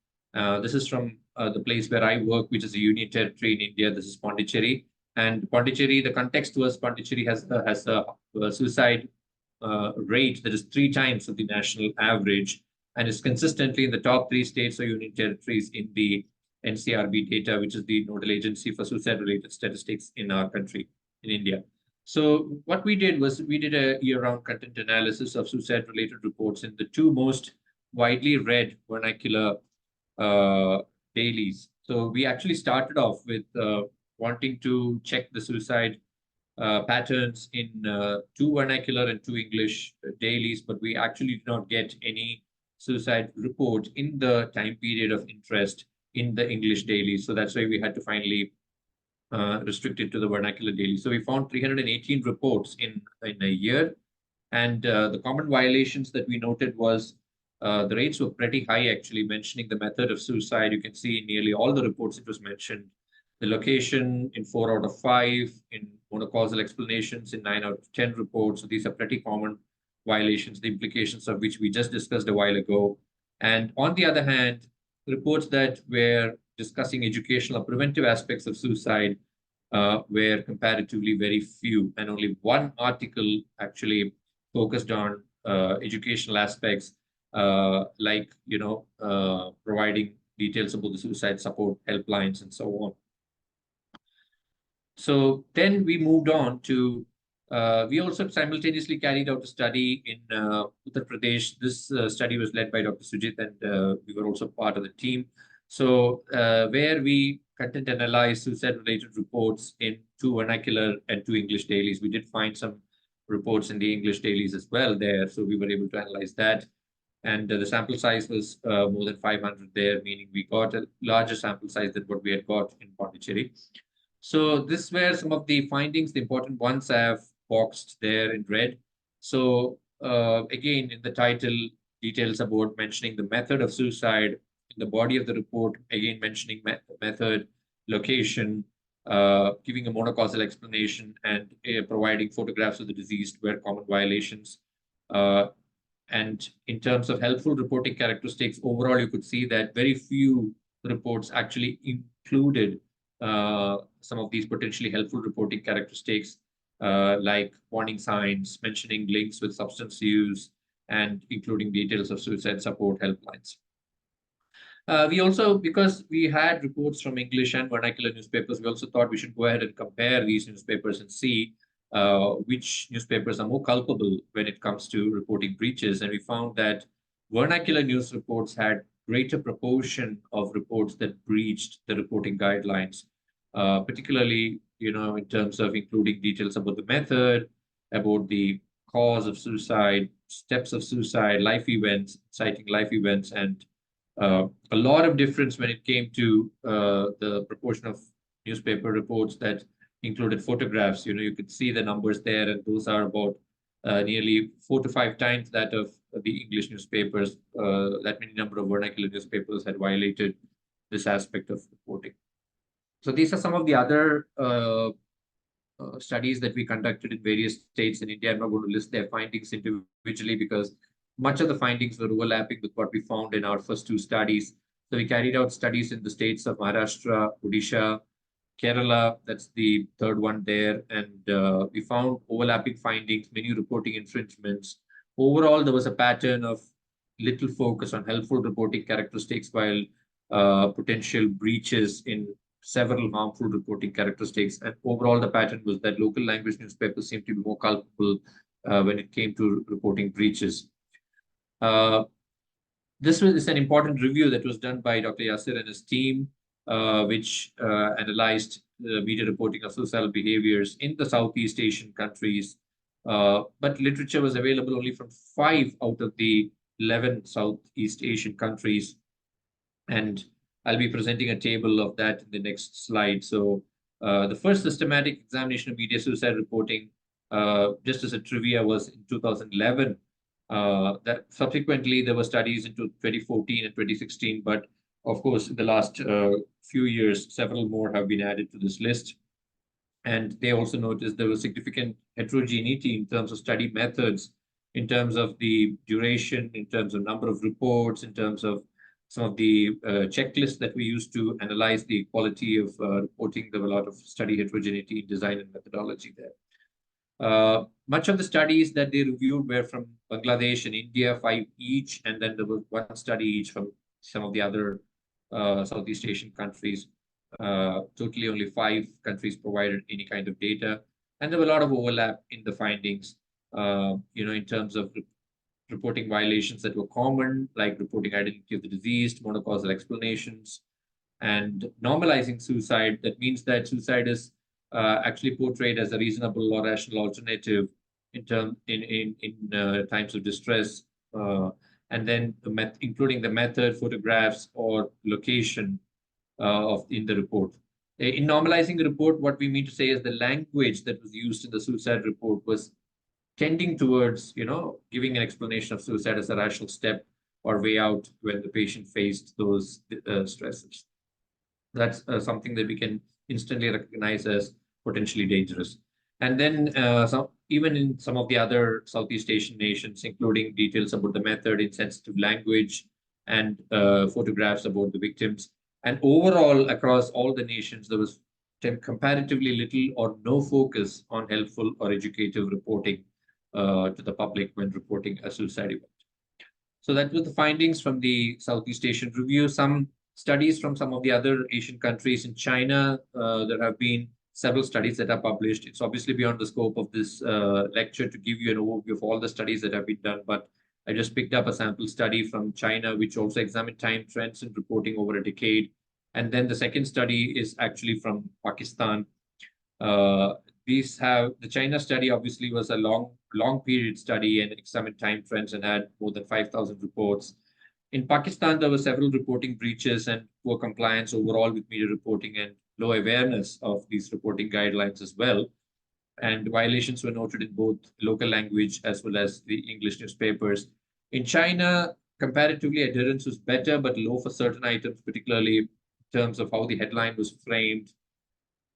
This is from the place where I work, which is a union territory in India. This is Pondicherry. And Pondicherry, the context was Pondicherry has a suicide rate that is 3 times of the national average, and is consistently in the top 3 states or union territories in the NCRB data, which is the nodal agency for suicide-related statistics in our country, in India. So what we did was we did a year-round content analysis of suicide-related reports in the 2 most widely read vernacular dailies. So we actually started off with wanting to check the suicide patterns in 2 vernacular and 2 English dailies, but we actually did not get any suicide report in the time period of interest in the English dailies. So that's why we had to finally restrict it to the vernacular daily. So we found 318 reports in a year. And the common violations that we noted was the rates were pretty high, actually, mentioning the method of suicide. You can see in nearly all the reports it was mentioned. The location in 4 out of 5, in monocausal explanations in 9 out of 10 reports. So these are pretty common violations, the implications of which we just discussed a while ago. And on the other hand, reports that were discussing educational or preventive aspects of suicide were comparatively very few, and only 1 article actually focused on educational aspects, like providing details about the suicide support helplines and so on. So then we moved on to we also simultaneously carried out a study in Uttar Pradesh. This study was led by Dr. Sujit, and we were also part of the team. So where we content analyzed suicide-related reports in 2 vernacular and 2 English dailies. We did find some reports in the English dailies as well there, so we were able to analyze that. And the sample size was more than 500 there, meaning we got a larger sample size than what we had got in Pondicherry. So this were some of the findings. The important ones I have boxed there in red. So again, in the title, details about mentioning the method of suicide. In the body of the report, again mentioning method, location, giving a monocausal explanation, and providing photographs of the deceased were common violations. And in terms of helpful reporting characteristics, overall, you could see that very few reports actually included some of these potentially helpful reporting characteristics, like warning signs, mentioning links with substance use, and including details of suicide support helplines. We also, because we had reports from English and vernacular newspapers, we also thought we should go ahead and compare these newspapers and see which newspapers are more culpable when it comes to reporting breaches. And we found that vernacular news reports had greater proportion of reports that breached the reporting guidelines, particularly, in terms of including details about the method, about the cause of suicide, steps of suicide, life events, citing life events, and A lot of difference when it came to the proportion of newspaper reports that included photographs. You could see the numbers there, and those are about nearly 4 to 5 times that of the English newspapers. That many number of vernacular newspapers had violated this aspect of reporting. So these are some of the other studies that we conducted in various states in India. I'm not going to list their findings individually because much of the findings were overlapping with what we found in our first 2 studies. So we carried out studies in the states of Maharashtra, Odisha, Kerala, that's the third one there. And we found overlapping findings, many reporting infringements. Overall, there was a pattern of little focus on helpful reporting characteristics, while potential breaches in several harmful reporting characteristics. And overall, the pattern was that local language newspapers seemed to be more culpable when it came to reporting breaches. This is an important review that was done by Dr. Yasir and his team, which analyzed the media reporting of suicidal behaviors in the Southeast Asian countries. But literature was available only from 5 out of the 11 Southeast Asian countries. And I'll be presenting a table of that in the next slide. So the first systematic examination of media suicide reporting, just as a trivia, was in 2011. That subsequently there were studies into 2014 and 2016, but of course, in the last few years, several more have been added to this list. And they also noticed there was significant heterogeneity in terms of study methods, in terms of the duration, in terms of number of reports, in terms of some of the checklists that we used to analyze the quality of reporting. There were a lot of study heterogeneity in design and methodology there. Much of the studies that they reviewed were from Bangladesh and India, 5 each, and then there was 1 study each from some of the other Southeast Asian countries. Totally only 5 countries provided any kind of data. And there were a lot of overlap in the findings, in terms of reporting violations that were common, like reporting identity of the deceased, monocausal explanations, and normalizing suicide. That means that suicide is actually portrayed as a reasonable or rational alternative in times of distress, and then including the method, photographs, or location in the report. In normalizing the report, what we mean to say is the language that was used in the suicide report was tending towards, giving an explanation of suicide as a rational step or way out when the patient faced those stresses. That's something that we can instantly recognize as potentially dangerous. And then even in some of the other Southeast Asian nations, including details about the method, insensitive language, and photographs about the victims. And overall, across all the nations, there was comparatively little or no focus on helpful or educative reporting to the public when reporting a suicide event. So that was the findings from the Southeast Asian review. Some studies from some of the other Asian countries. In China, there have been several studies that are published. It's obviously beyond the scope of this lecture to give you an overview of all the studies that have been done, but I just picked up a sample study from China, which also examined time trends in reporting over a decade. And then the second study is actually from Pakistan. The China study obviously was a long period study and examined time trends and had more than 5,000 reports. In Pakistan, there were several reporting breaches and poor compliance overall with media reporting and low awareness of these reporting guidelines as well. And violations were noted in both local language as well as the English newspapers. In China, comparatively, adherence was better, but low for certain items, particularly in terms of how the headline was framed,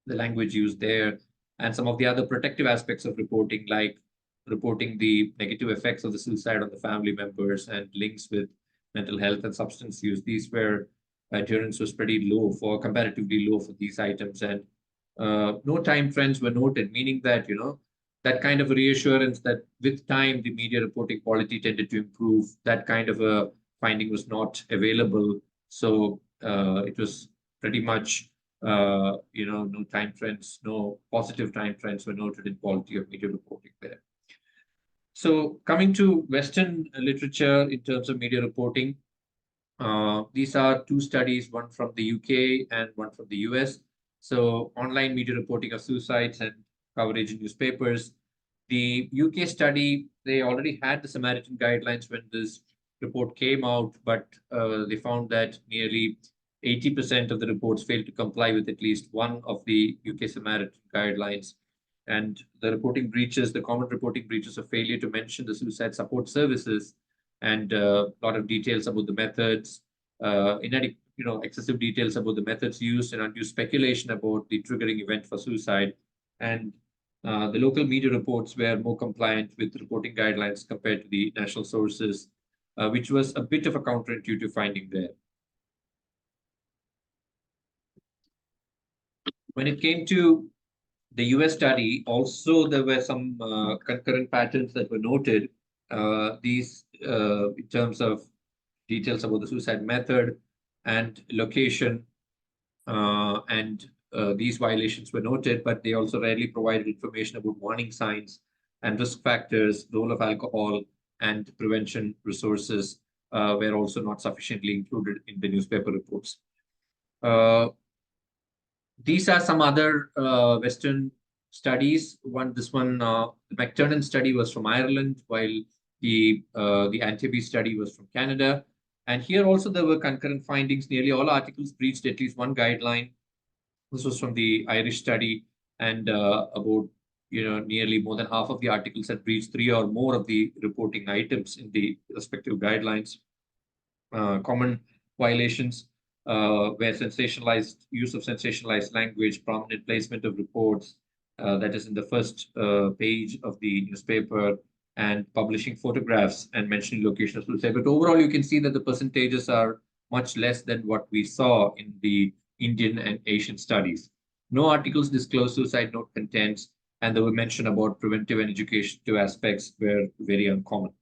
the language used there, and some of the other protective aspects of reporting, like reporting the negative effects of the suicide on the family members and links with mental health and substance use. These were adherence was pretty low, comparatively low for these items, and no time trends were noted, meaning that that kind of reassurance that with time the media reporting quality tended to improve. That kind of a finding was not available, so it was pretty much no time trends, no positive time trends were noted in quality of media reporting there. So coming to Western literature in terms of media reporting, these are 2 studies, one from the UK and one from the US. So online media reporting of suicides and coverage in newspapers. The UK study, they already had the Samaritan guidelines when this report came out, but they found that nearly 80% of the reports failed to comply with at least one of the UK Samaritan guidelines. And the reporting breaches, the common reporting breaches of failure to mention the suicide support services, and a lot of details about the methods, excessive details about the methods used, and undue speculation about the triggering event for suicide. And the local media reports were more compliant with reporting guidelines compared to the national sources, which was a bit of a counterintuitive finding there. When it came to the US study, also there were some concurrent patterns that were noted. These in terms of details about the suicide method and location, and these violations were noted, but they also rarely provided information about warning signs and risk factors. Role of alcohol and prevention resources were also not sufficiently included in the newspaper reports. These are some other Western studies. The McTernan study was from Ireland, while the Antibes study was from Canada. And here also there were concurrent findings. Nearly all articles breached at least one guideline. This was from the Irish study, and about nearly more than half of the articles had breached 3 or more of the reporting items in the respective guidelines. Common violations where use of sensationalized language, prominent placement of reports, that is in the first page of the newspaper, and publishing photographs and mentioning location of suicide. But overall, you can see that the percentages are much less than what we saw in the Indian and Asian studies. No articles disclose suicide note contents, and there were mention about preventive and educative aspects were very uncommon.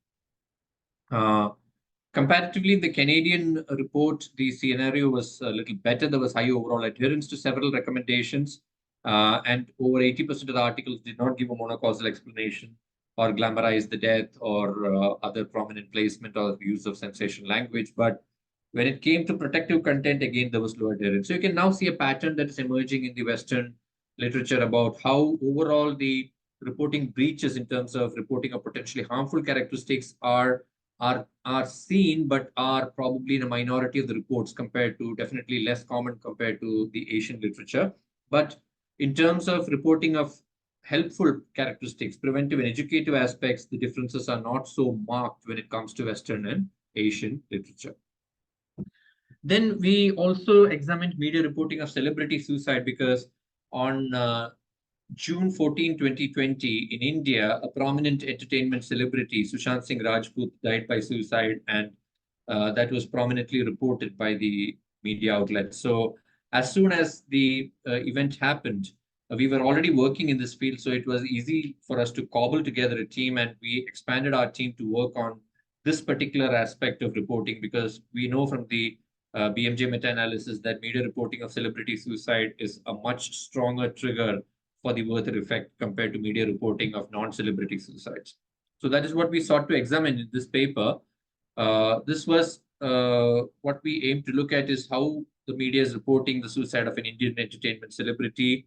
Comparatively, in the Canadian report, the scenario was a little better. There was high overall adherence to several recommendations, and over 80% of the articles did not give a monocausal explanation or glamorize the death or other prominent placement or use of sensational language. But when it came to protective content, again, there was low adherence. So you can now see a pattern that is emerging in the Western literature about how overall the reporting breaches in terms of reporting of potentially harmful characteristics are seen, but are probably in a minority of the reports compared to definitely less common compared to the Asian literature. But in terms of reporting of helpful characteristics, preventive and educative aspects, the differences are not so marked when it comes to Western and Asian literature. Then we also examined media reporting of celebrity suicide, because on June 14, 2020, in India, a prominent entertainment celebrity, Sushant Singh Rajput, died by suicide, and that was prominently reported by the media outlets. So as soon as the event happened, we were already working in this field, so it was easy for us to cobble together a team, and we expanded our team to work on this particular aspect of reporting, because we know from the BMJ meta-analysis that media reporting of celebrity suicide is a much stronger trigger for the Werther effect compared to media reporting of non-celebrity suicides. So that is what we sought to examine in this paper. This was what we aim to look at, is how the media is reporting the suicide of an Indian entertainment celebrity.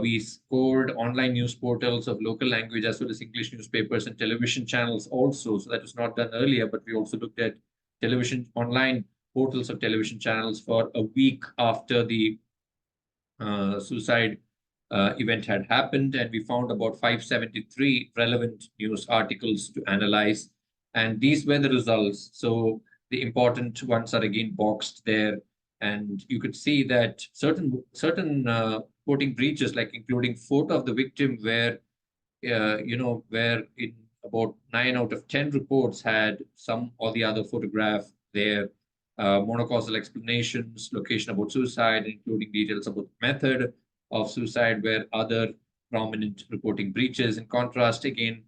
We scored online news portals of local language as well as English newspapers and television channels also. So that was not done earlier, but we also looked at online portals of television channels for a week after the suicide event had happened, and we found about 573 relevant news articles to analyze, and these were the results. So the important ones are again boxed there, and you could see that certain reporting breaches, like including photo of the victim, where where in about 9 out of 10 reports had some or the other photograph there. Monocausal explanations, location about suicide, including details about the method of suicide, were other prominent reporting breaches. In contrast, again,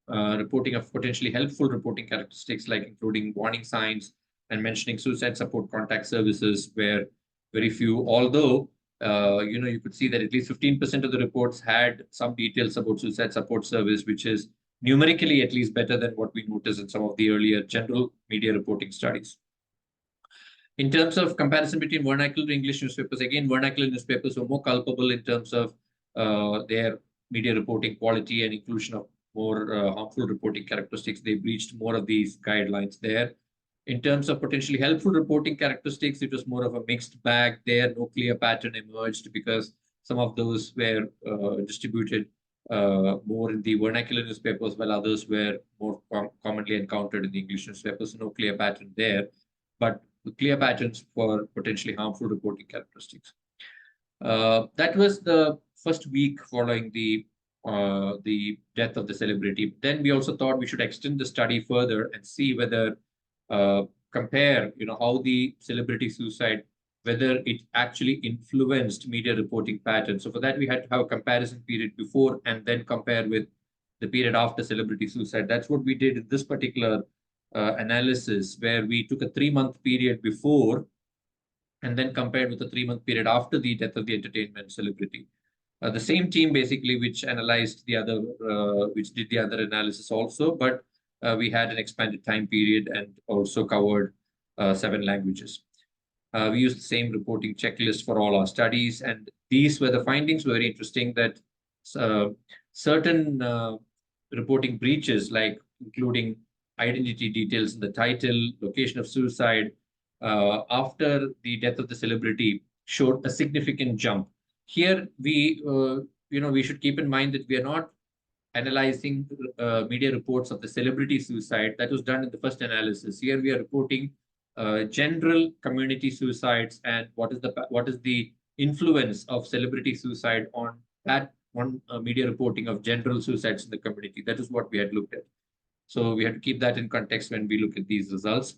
reporting of potentially helpful reporting characteristics, like including warning signs and mentioning suicide support contact services, were very few. Although, you could see that at least 15% of the reports had some details about suicide support service, which is numerically at least better than what we noticed in some of the earlier general media reporting studies. In terms of comparison between vernacular and English newspapers, again, vernacular newspapers were more culpable in terms of their media reporting quality and inclusion of more harmful reporting characteristics. They breached more of these guidelines there. In terms of potentially helpful reporting characteristics, it was more of a mixed bag there. No clear pattern emerged because some of those were distributed more in the vernacular newspapers, while others were more commonly encountered in the English newspapers. So no clear pattern there, but clear patterns for potentially harmful reporting characteristics. That was the first week following the death of the celebrity. Then we also thought we should extend the study further and see whether compare, how the celebrity suicide, whether it actually influenced media reporting patterns. So for that, we had to have a comparison period before and then compare with the period after celebrity suicide. That's what we did in this particular analysis, where we took a 3-month period before and then compared with a 3-month period after the death of the entertainment celebrity. The same team basically which analyzed the other, which did the other analysis also, but we had an expanded time period and also covered 7 languages. We used the same reporting checklist for all our studies, and these were the findings. Very interesting that certain reporting breaches, like including identity details in the title, location of suicide, after the death of the celebrity, showed a significant jump. Here, we should keep in mind that we are not analyzing media reports of the celebrity suicide. That was done in the first analysis. Here, we are reporting general community suicides and what is the influence of celebrity suicide on that one media reporting of general suicides in the community. That is what we had looked at. So we had to keep that in context when we look at these results.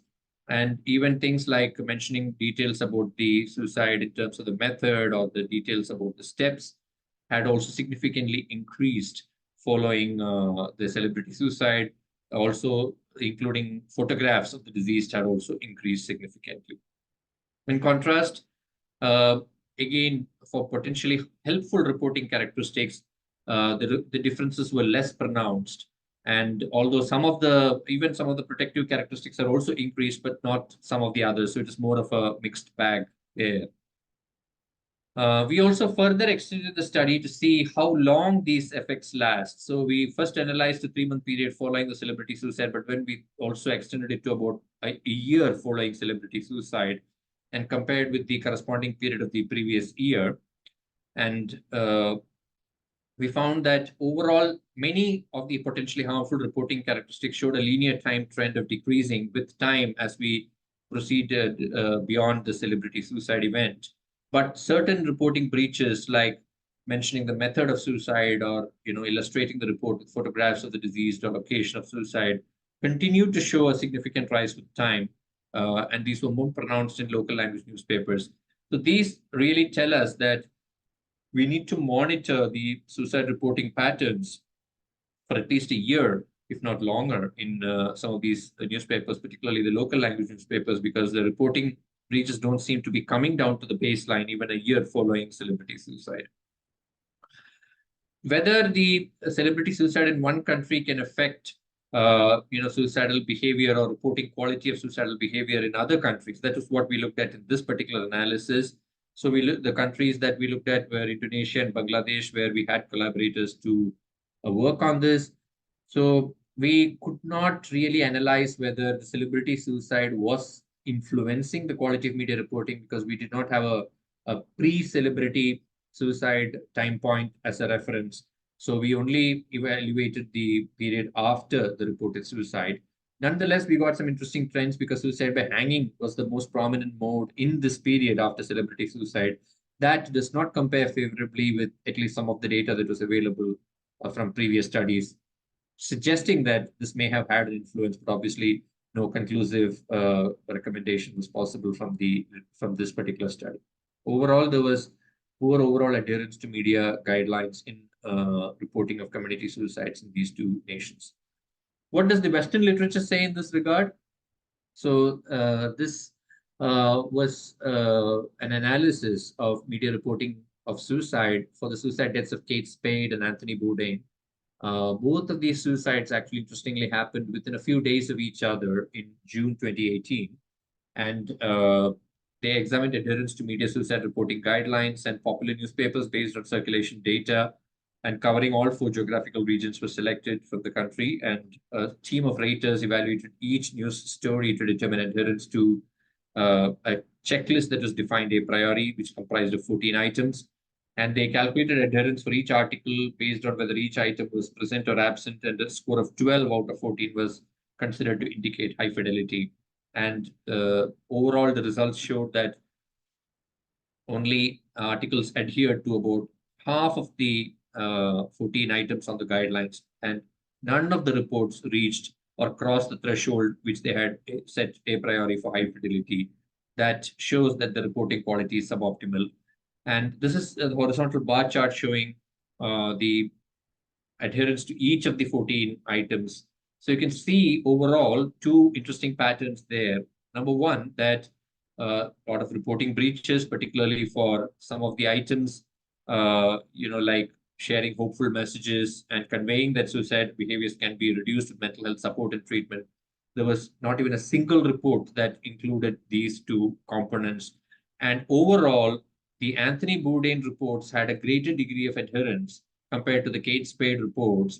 And even things like mentioning details about the suicide in terms of the method or the details about the steps had also significantly increased following the celebrity suicide. Also, including photographs of the deceased had also increased significantly. In contrast, again, for potentially helpful reporting characteristics, the differences were less pronounced. And although some of the protective characteristics are also increased, but not some of the others. So it is more of a mixed bag there. We also further extended the study to see how long these effects last. So we first analyzed the 3-month period following the celebrity suicide, but when we also extended it to about a year following celebrity suicide and compared with the corresponding period of the previous year. And we found that overall, many of the potentially harmful reporting characteristics showed a linear time trend of decreasing with time as we proceeded beyond the celebrity suicide event. But certain reporting breaches, like mentioning the method of suicide or illustrating the report with photographs of the deceased or location of suicide, continued to show a significant rise with time. And these were more pronounced in local language newspapers. So these really tell us that we need to monitor the suicide reporting patterns for at least a year, if not longer, in some of these newspapers, particularly the local language newspapers, because the reporting breaches don't seem to be coming down to the baseline even a year following celebrity suicide. Whether the celebrity suicide in one country can affect suicidal behavior or reporting quality of suicidal behavior in other countries, that is what we looked at in this particular analysis. So the countries that we looked at were Indonesia and Bangladesh, where we had collaborators to work on this. So we could not really analyze whether the celebrity suicide was influencing the quality of media reporting because we did not have a pre-celebrity suicide time point as a reference. So we only evaluated the period after the reported suicide. Nonetheless, we got some interesting trends because suicide by hanging was the most prominent mode in this period after celebrity suicide. That does not compare favorably with at least some of the data that was available from previous studies, suggesting that this may have had an influence, but obviously no conclusive recommendation was possible from this particular study. Overall, there was poor overall adherence to media guidelines in reporting of community suicides in these 2 nations. What does the Western literature say in this regard? So this was an analysis of media reporting of suicide for the suicide deaths of Kate Spade and Anthony Bourdain. Both of these suicides actually interestingly happened within a few days of each other in June 2018. And they examined adherence to media suicide reporting guidelines and popular newspapers based on circulation data. and covering all 4 geographical regions was selected from the country, and a team of raters evaluated each news story to determine adherence to a checklist that was defined a priori, which comprised of 14 items. And they calculated adherence for each article based on whether each item was present or absent, and a score of 12 out of 14 was considered to indicate high fidelity. And overall, the results showed that only articles adhered to about half of the 14 items on the guidelines, and none of the reports reached or crossed the threshold which they had set a priori for high fidelity. That shows that the reporting quality is suboptimal. And this is a horizontal bar chart showing the adherence to each of the 14 items. So you can see overall 2 interesting patterns there. Number one, that a lot of reporting breaches, particularly for some of the items, like sharing hopeful messages and conveying that suicide behaviors can be reduced with mental health support and treatment. There was not even a single report that included these 2 components. And overall, the Anthony Bourdain reports had a greater degree of adherence compared to the Kate Spade reports,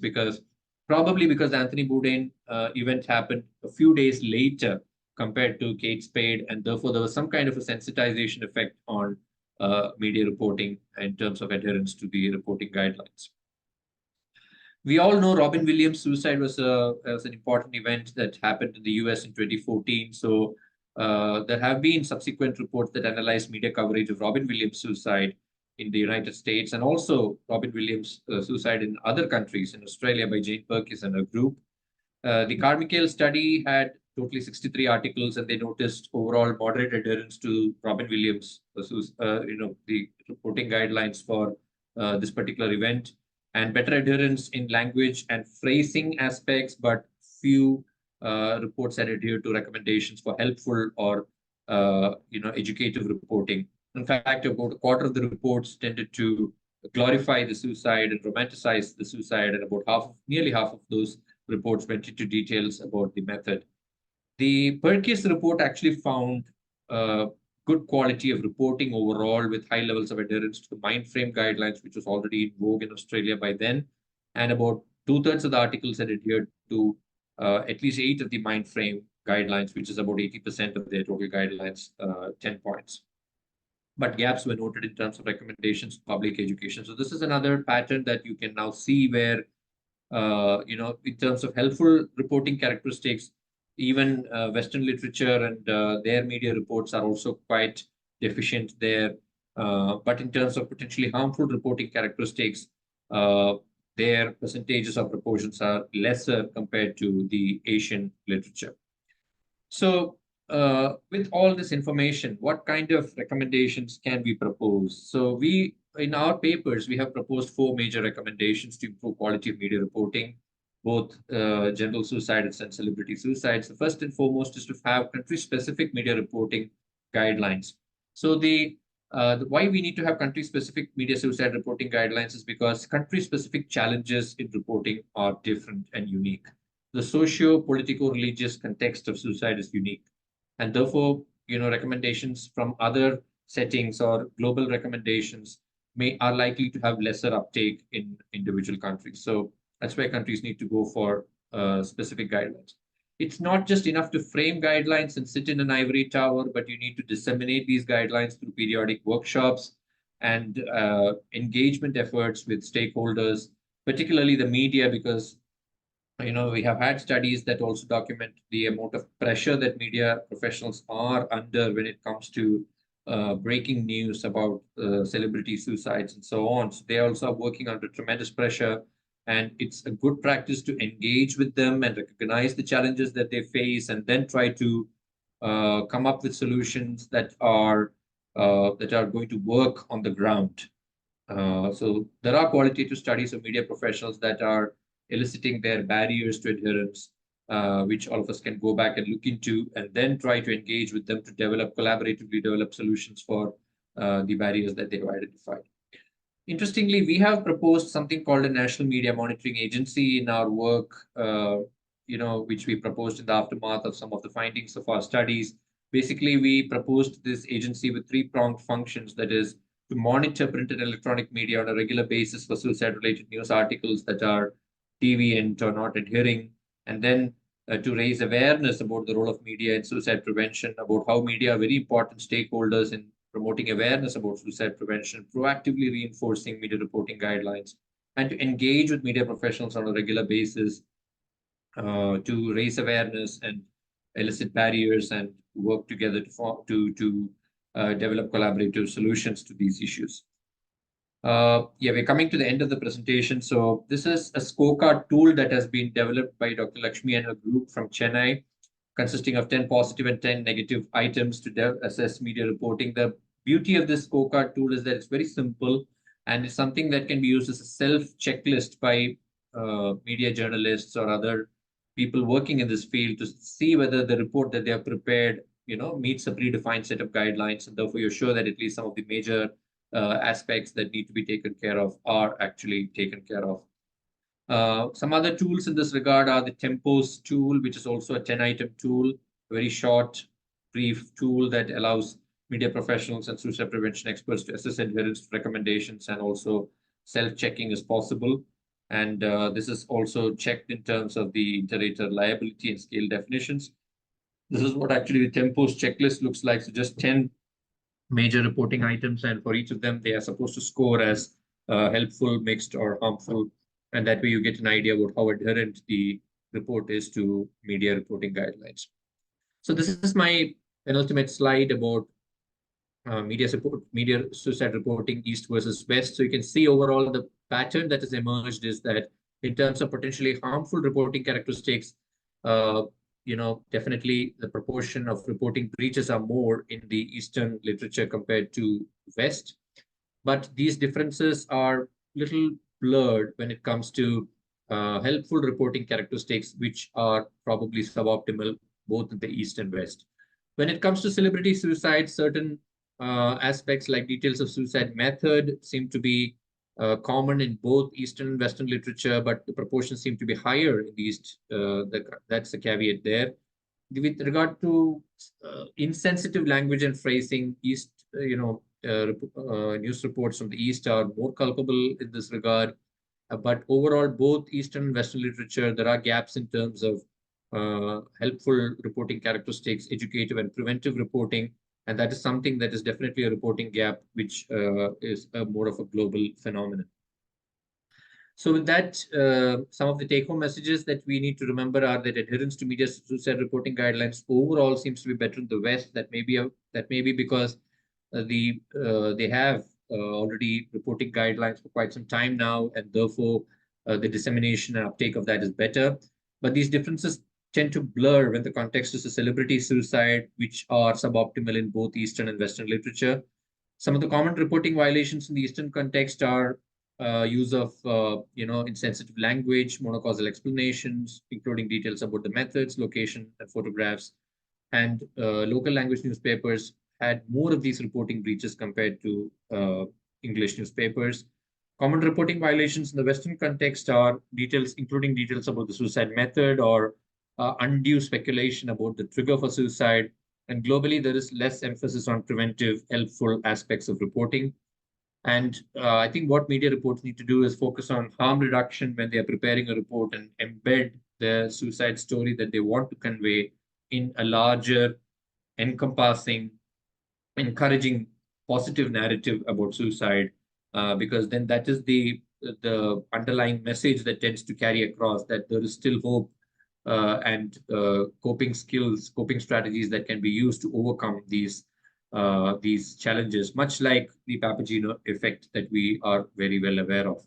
probably because the Anthony Bourdain event happened a few days later compared to Kate Spade, and therefore there was some kind of a sensitization effect on media reporting in terms of adherence to the reporting guidelines. We all know Robin Williams' suicide was an important event that happened in the US in 2014. So there have been subsequent reports that analyze media coverage of Robin Williams' suicide in the United States, and also Robin Williams' suicide in other countries, in Australia by Jane Perkis and her group. The Carmichael study had totally 63 articles, and they noticed overall moderate adherence to Robin Williams, the reporting guidelines for this particular event, and better adherence in language and phrasing aspects, but few reports had adhered to recommendations for helpful or educative reporting. In fact, about a quarter of the reports tended to glorify the suicide and romanticize the suicide, and about nearly half of those reports went into details about the method. The Perkis report actually found good quality of reporting overall, with high levels of adherence to the mind frame guidelines, which was already in vogue in Australia by then. And about 2/3 of the articles had adhered to at least 8 of the mind frame guidelines, which is about 80% of their total guidelines, 10 points. But gaps were noted in terms of recommendations to public education. So this is another pattern that you can now see where, in terms of helpful reporting characteristics, even Western literature and their media reports are also quite deficient there. But in terms of potentially harmful reporting characteristics, their percentages of proportions are lesser compared to the Asian literature. So with all this information, what kind of recommendations can we propose? So in our papers, we have proposed 4 major recommendations to improve quality of media reporting, both general suicides and celebrity suicides. The first and foremost is to have country-specific media reporting guidelines. So why we need to have country-specific media suicide reporting guidelines is because country-specific challenges in reporting are different and unique. The socio-political-religious context of suicide is unique. And therefore, recommendations from other settings or global recommendations are likely to have lesser uptake in individual countries. So that's why countries need to go for specific guidelines. It's not just enough to frame guidelines and sit in an ivory tower, but you need to disseminate these guidelines through periodic workshops and engagement efforts with stakeholders, particularly the media, because we have had studies that also document the amount of pressure that media professionals are under when it comes to breaking news about celebrity suicides and so on. So they also are working under tremendous pressure, and it's a good practice to engage with them and recognize the challenges that they face, and then try to come up with solutions that are going to work on the ground. So there are qualitative studies of media professionals that are eliciting their barriers to adherence, which all of us can go back and look into, and then try to engage with them to collaboratively develop solutions for the barriers that they have identified. Interestingly, we have proposed something called a National Media Monitoring Agency in our work, which we proposed in the aftermath of some of the findings of our studies. Basically, we proposed this agency with 3-pronged functions, that is, to monitor printed electronic media on a regular basis for suicide-related news articles that are deviant or not adhering, and then to raise awareness about the role of media in suicide prevention, about how media are very important stakeholders in promoting awareness about suicide prevention, proactively reinforcing media reporting guidelines, and to engage with media professionals on a regular basis to raise awareness and elicit barriers and work together to develop collaborative solutions to these issues. Yeah, we're coming to the end of the presentation. So this is a scorecard tool that has been developed by Dr. Lakshmi and her group from Chennai, consisting of 10 positive and 10 negative items to assess media reporting. The beauty of this scorecard tool is that it's very simple and it's something that can be used as a self-checklist by media journalists or other people working in this field to see whether the report that they have prepared, meets a predefined set of guidelines, and therefore you're sure that at least some of the major aspects that need to be taken care of are actually taken care of. Some other tools in this regard are the Tempos tool, which is also a 10-item tool, a very short, brief tool that allows media professionals and suicide prevention experts to assess adherence to recommendations, and also self-checking is possible. And this is also checked in terms of the iterator liability and scale definitions. This is what actually the Tempos checklist looks like. So just 10 major reporting items, and for each of them, they are supposed to score as helpful, mixed, or harmful. And that way you get an idea about how adherent the report is to media reporting guidelines. So this is my penultimate slide about media suicide reporting East versus West. So you can see overall the pattern that has emerged is that in terms of potentially harmful reporting characteristics, definitely the proportion of reporting breaches are more in the Eastern literature compared to West. But these differences are little blurred when it comes to helpful reporting characteristics, which are probably suboptimal both in the East and West. When it comes to celebrity suicide, certain aspects like details of suicide method seem to be common in both Eastern and Western literature, but the proportions seem to be higher in the East. That's the caveat there. With regard to insensitive language and phrasing, East, news reports from the East are more culpable in this regard. But overall, both Eastern and Western literature, there are gaps in terms of helpful reporting characteristics, educative and preventive reporting. And that is something that is definitely a reporting gap, which is more of a global phenomenon. So with that, some of the take-home messages that we need to remember are that adherence to media suicide reporting guidelines overall seems to be better in the West. That may be because they have already reporting guidelines for quite some time now, and therefore the dissemination and uptake of that is better. But these differences tend to blur when the context is a celebrity suicide, which are suboptimal in both Eastern and Western literature. Some of the common reporting violations in the Eastern context are use of insensitive language, monocausal explanations, including details about the methods, location, and photographs. And local language newspapers had more of these reporting breaches compared to English newspapers. Common reporting violations in the Western context are including details about the suicide method or undue speculation about the trigger for suicide. And globally, there is less emphasis on preventive, helpful aspects of reporting. And I think what media reports need to do is focus on harm reduction when they are preparing a report and embed the suicide story that they want to convey in a larger, encompassing, encouraging, positive narrative about suicide, because then that is the underlying message that tends to carry across that there is still hope and coping skills, coping strategies that can be used to overcome these challenges, much like the Papageno effect that we are very well aware of.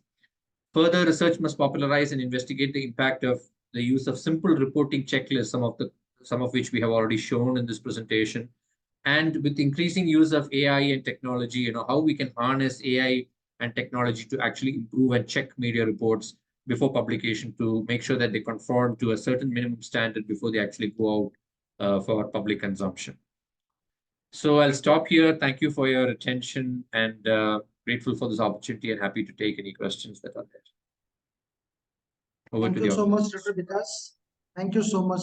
Further research must popularize and investigate the impact of the use of simple reporting checklists, some of which we have already shown in this presentation. And with increasing use of AI and technology, how we can harness AI and technology to actually improve and check media reports before publication to make sure that they conform to a certain minimum standard before they actually go out for public consumption. So I'll stop here. Thank you for your attention, and grateful for this opportunity and happy to take any questions that are there. Thank you so much, Dr. Vikas. Thank you so much.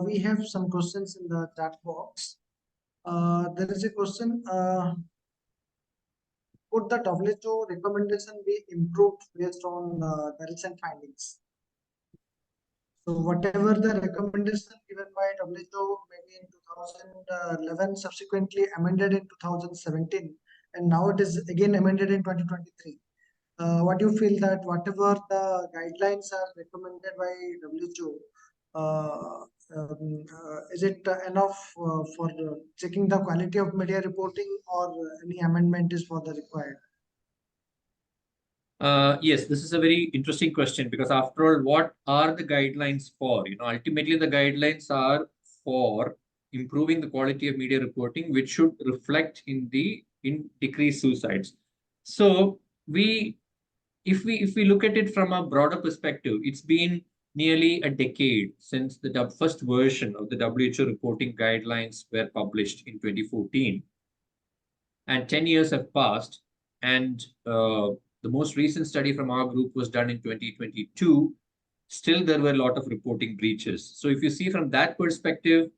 We have some questions in the chat box. There is a question. could the WHO recommendation be improved based on the recent findings? So whatever the recommendation given by WHO maybe in 2011, subsequently amended in 2017, and now it is again amended in 2023. What do you feel that whatever the guidelines are recommended by WHO, is it enough for checking the quality of media reporting, or any amendment is further required? Yes, this is a very interesting question, because after all, what are the guidelines for? Ultimately, the guidelines are for improving the quality of media reporting, which should reflect in decreased suicides. So if we look at it from a broader perspective, it's been nearly a decade since the first version of the WHO reporting guidelines were published in 2014, and 10 years have passed, and the most recent study from our group was done in 2022. Still, there were a lot of reporting breaches. So if you see from that perspective,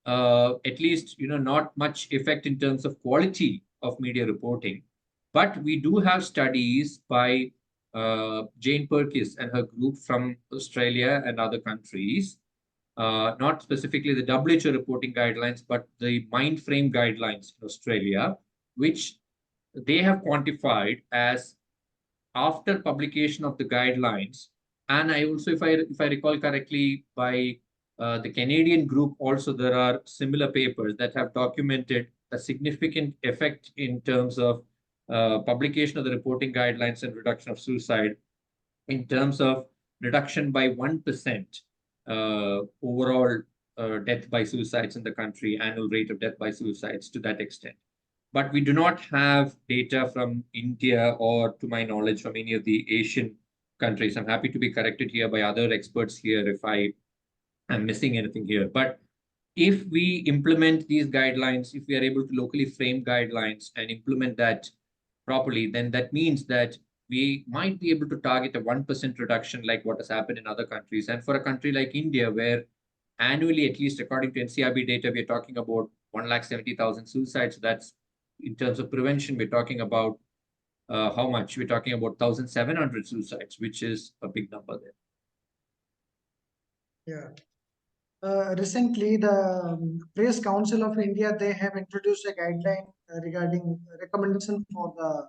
at least, not much effect in terms of quality of media reporting. But we do have studies by Jane Perkis and her group from Australia and other countries, not specifically the WHO reporting guidelines, but the Mindframe guidelines in Australia, which they have quantified as, after publication of the guidelines, and I also, if I recall correctly, by the Canadian group also, there are similar papers that have documented a significant effect in terms of publication of the reporting guidelines and reduction of suicide, in terms of reduction by 1% overall death by suicides in the country, annual rate of death by suicides to that extent. But we do not have data from India, or to my knowledge from any of the Asian countries. I'm happy to be corrected here by other experts here if I am missing anything here. But if we implement these guidelines, if we are able to locally frame guidelines and implement that properly, then that means that we might be able to target a 1% reduction like what has happened in other countries. And for a country like India, where annually, at least according to NCRB data, we're talking about 170,000 suicides. That's, in terms of prevention, we're talking about how much? We're talking about 1,700 suicides, which is a big number there. Yeah. Recently, the Press Council of India, they have introduced a guideline regarding recommendation for the,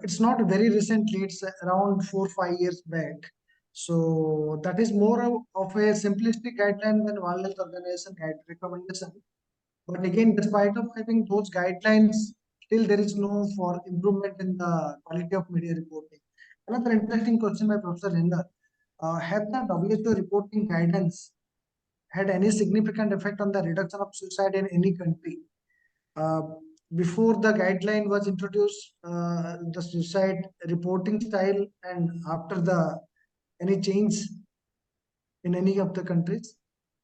it's not very recently, it's around 4 or 5 years back. So that is more of a simplistic guideline than World Health Organization recommendation. But again, despite of having those guidelines, still there is no for improvement in the quality of media reporting. Another interesting question by Professor Reinhard. Have the WHO reporting guidance had any significant effect on the reduction of suicide in any country? Before the guideline was introduced, the suicide reporting style, and after any change in any of the countries?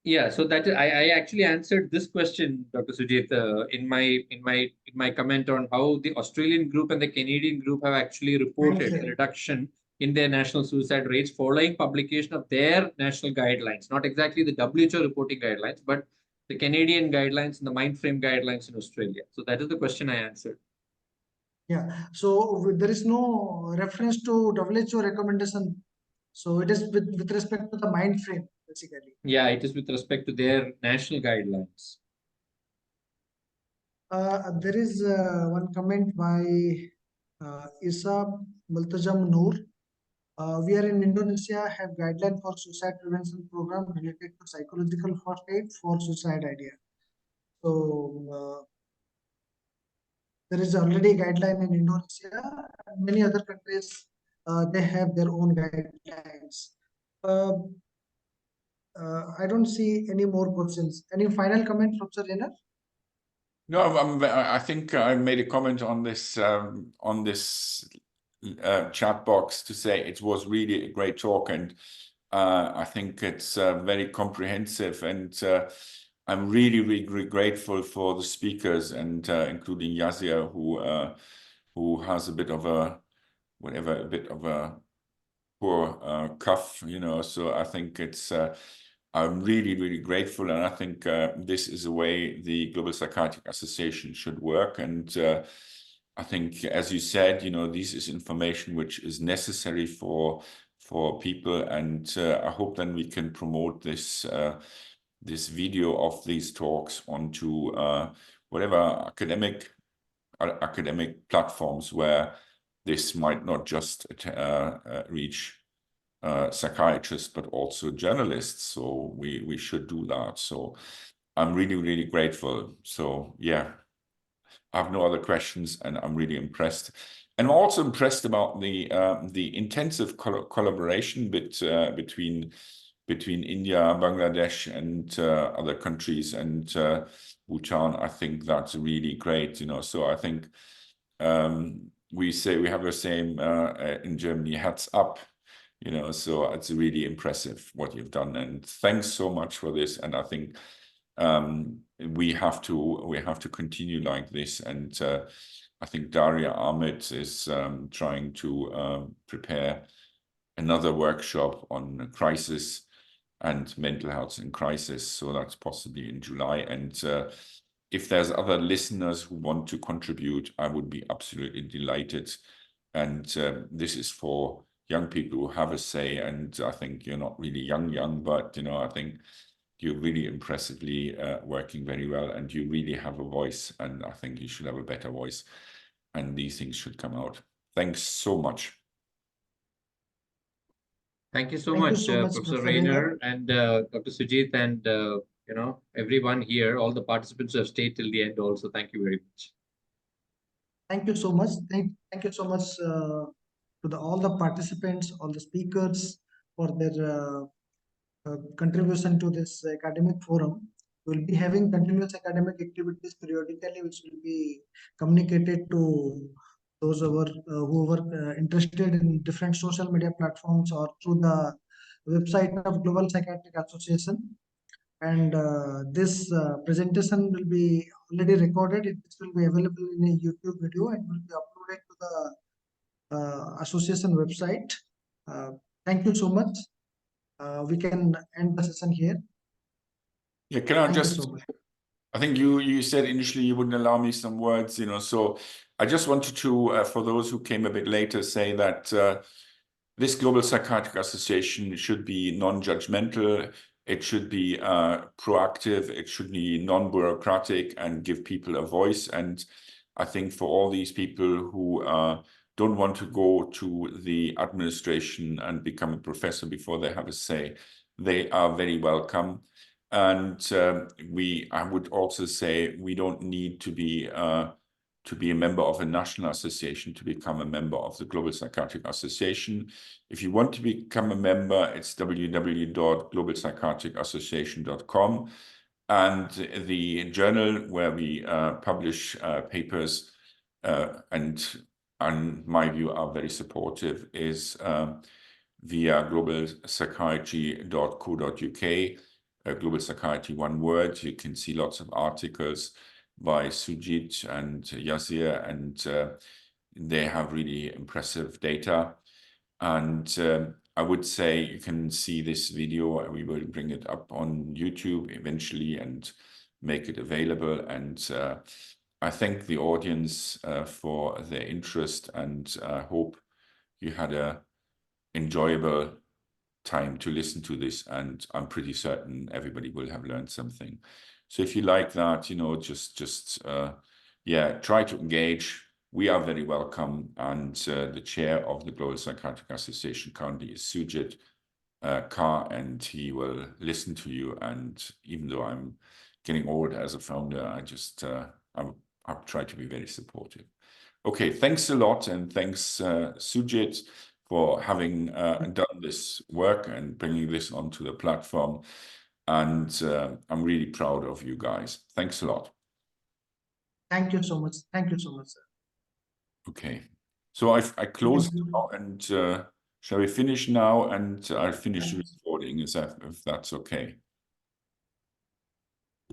Yeah, so that I actually answered this question, Dr. Sujit, in my comment on how the Australian group and the Canadian group have actually reported a reduction in their national suicide rates following publication of their national guidelines, not exactly the WHO reporting guidelines, but the Canadian guidelines and the Mindframe guidelines in Australia. So that is the question I answered. Yeah, so there is no reference to WHO recommendation. So it is with respect to the Mindframe, basically. Yeah, it is with respect to their national guidelines. There is one comment by Isa Multajam Noor. We are in Indonesia, have guideline for suicide prevention program related to psychological first aid for suicide idea. So there is already a guideline in Indonesia, and many other countries, they have their own guidelines. I don't see any more questions. Any final comment, Professor Reinhard? No, I think I made a comment on this chat box to say it was really a great talk, and I think it's very comprehensive, and I'm really grateful for the speakers, and including Yasir, who has a bit of a poor cough, So I think it's I'm really grateful, and I think this is the way the Global Psychiatric Association should work. And I think, as you said, this is information which is necessary for people, and I hope then we can promote this this video of these talks onto whatever academic platforms where this might not just reach psychiatrists, but also journalists. So we should do that. So I'm really, really grateful. So yeah, I have no other questions, and I'm really impressed. And I'm also impressed about the intensive collaboration between India, Bangladesh, and other countries, and Bhutan. I think that's really great. So I think we have the same in Germany, hats up. So it's really impressive what you've done, and thanks so much for this. And I think we have to continue like this. And I think Daria Ahmed is trying to prepare another workshop on crisis and mental health in crisis. So that's possibly in July. And if there's other listeners who want to contribute, I would be absolutely delighted. And this is for young people who have a say. And I think you're not really young, but I think you're really impressively working very well, and you really have a voice. And I think you should have a better voice, and these things should come out. Thanks so much. Thank you so Thank you much, so much, Professor Mr. Reinhard and Dr. Sujit, and everyone here, all the participants who have stayed till the end. Also, thank you very much. Thank you so much. Thank you so much to all the participants, all the speakers for their contribution to this academic forum. We'll be having continuous academic activities periodically, which will be communicated to those who are interested in different social media platforms or through the website of Global Psychiatric Association. And this presentation will be already recorded. It will be available in a YouTube video and will be uploaded to the association website. Thank you so much. We can end the session here. Yeah, can I Thank you just, so much. I think you said initially you wouldn't allow me some words, so I just wanted to, for those who came a bit later, say that this Global Psychiatric Association should be non-judgmental. It should be proactive. It should be non-bureaucratic and give people a voice. And I think for all these people who don't want to go to the administration and become a professor before they have a say, they are very welcome. And I would also say we don't need to be a member of a national association to become a member of the Global Psychiatric Association. If you want to become a member, it's www.globalpsychiatricassociation.com. And the journal where we publish papers and in my view are very supportive is via globalpsychiatry.co.uk. Global Psychiatry, one word. You can see lots of articles by Sujit and Yasir, and they have really impressive data. And I would say you can see this video. We will bring it up on YouTube eventually and make it available. And I thank the audience for their interest, and I hope you had a enjoyable time to listen to this, and I'm pretty certain everybody will have learned something. So if you like that, just try to engage. We are very welcome, and the chair of the Global Psychiatric Association currently is Sujit Kar, and he will listen to you. And even though I'm getting old as a founder, I'll try to be very supportive. Okay, thanks a lot, and thanks Sujit for having done this work and bringing this onto the platform. And I'm really proud of you guys. Thanks a lot. Thank you so much. Thank you so much, sir. Okay, so I close now, and shall we finish now? And I'll finish the recording, if that's okay.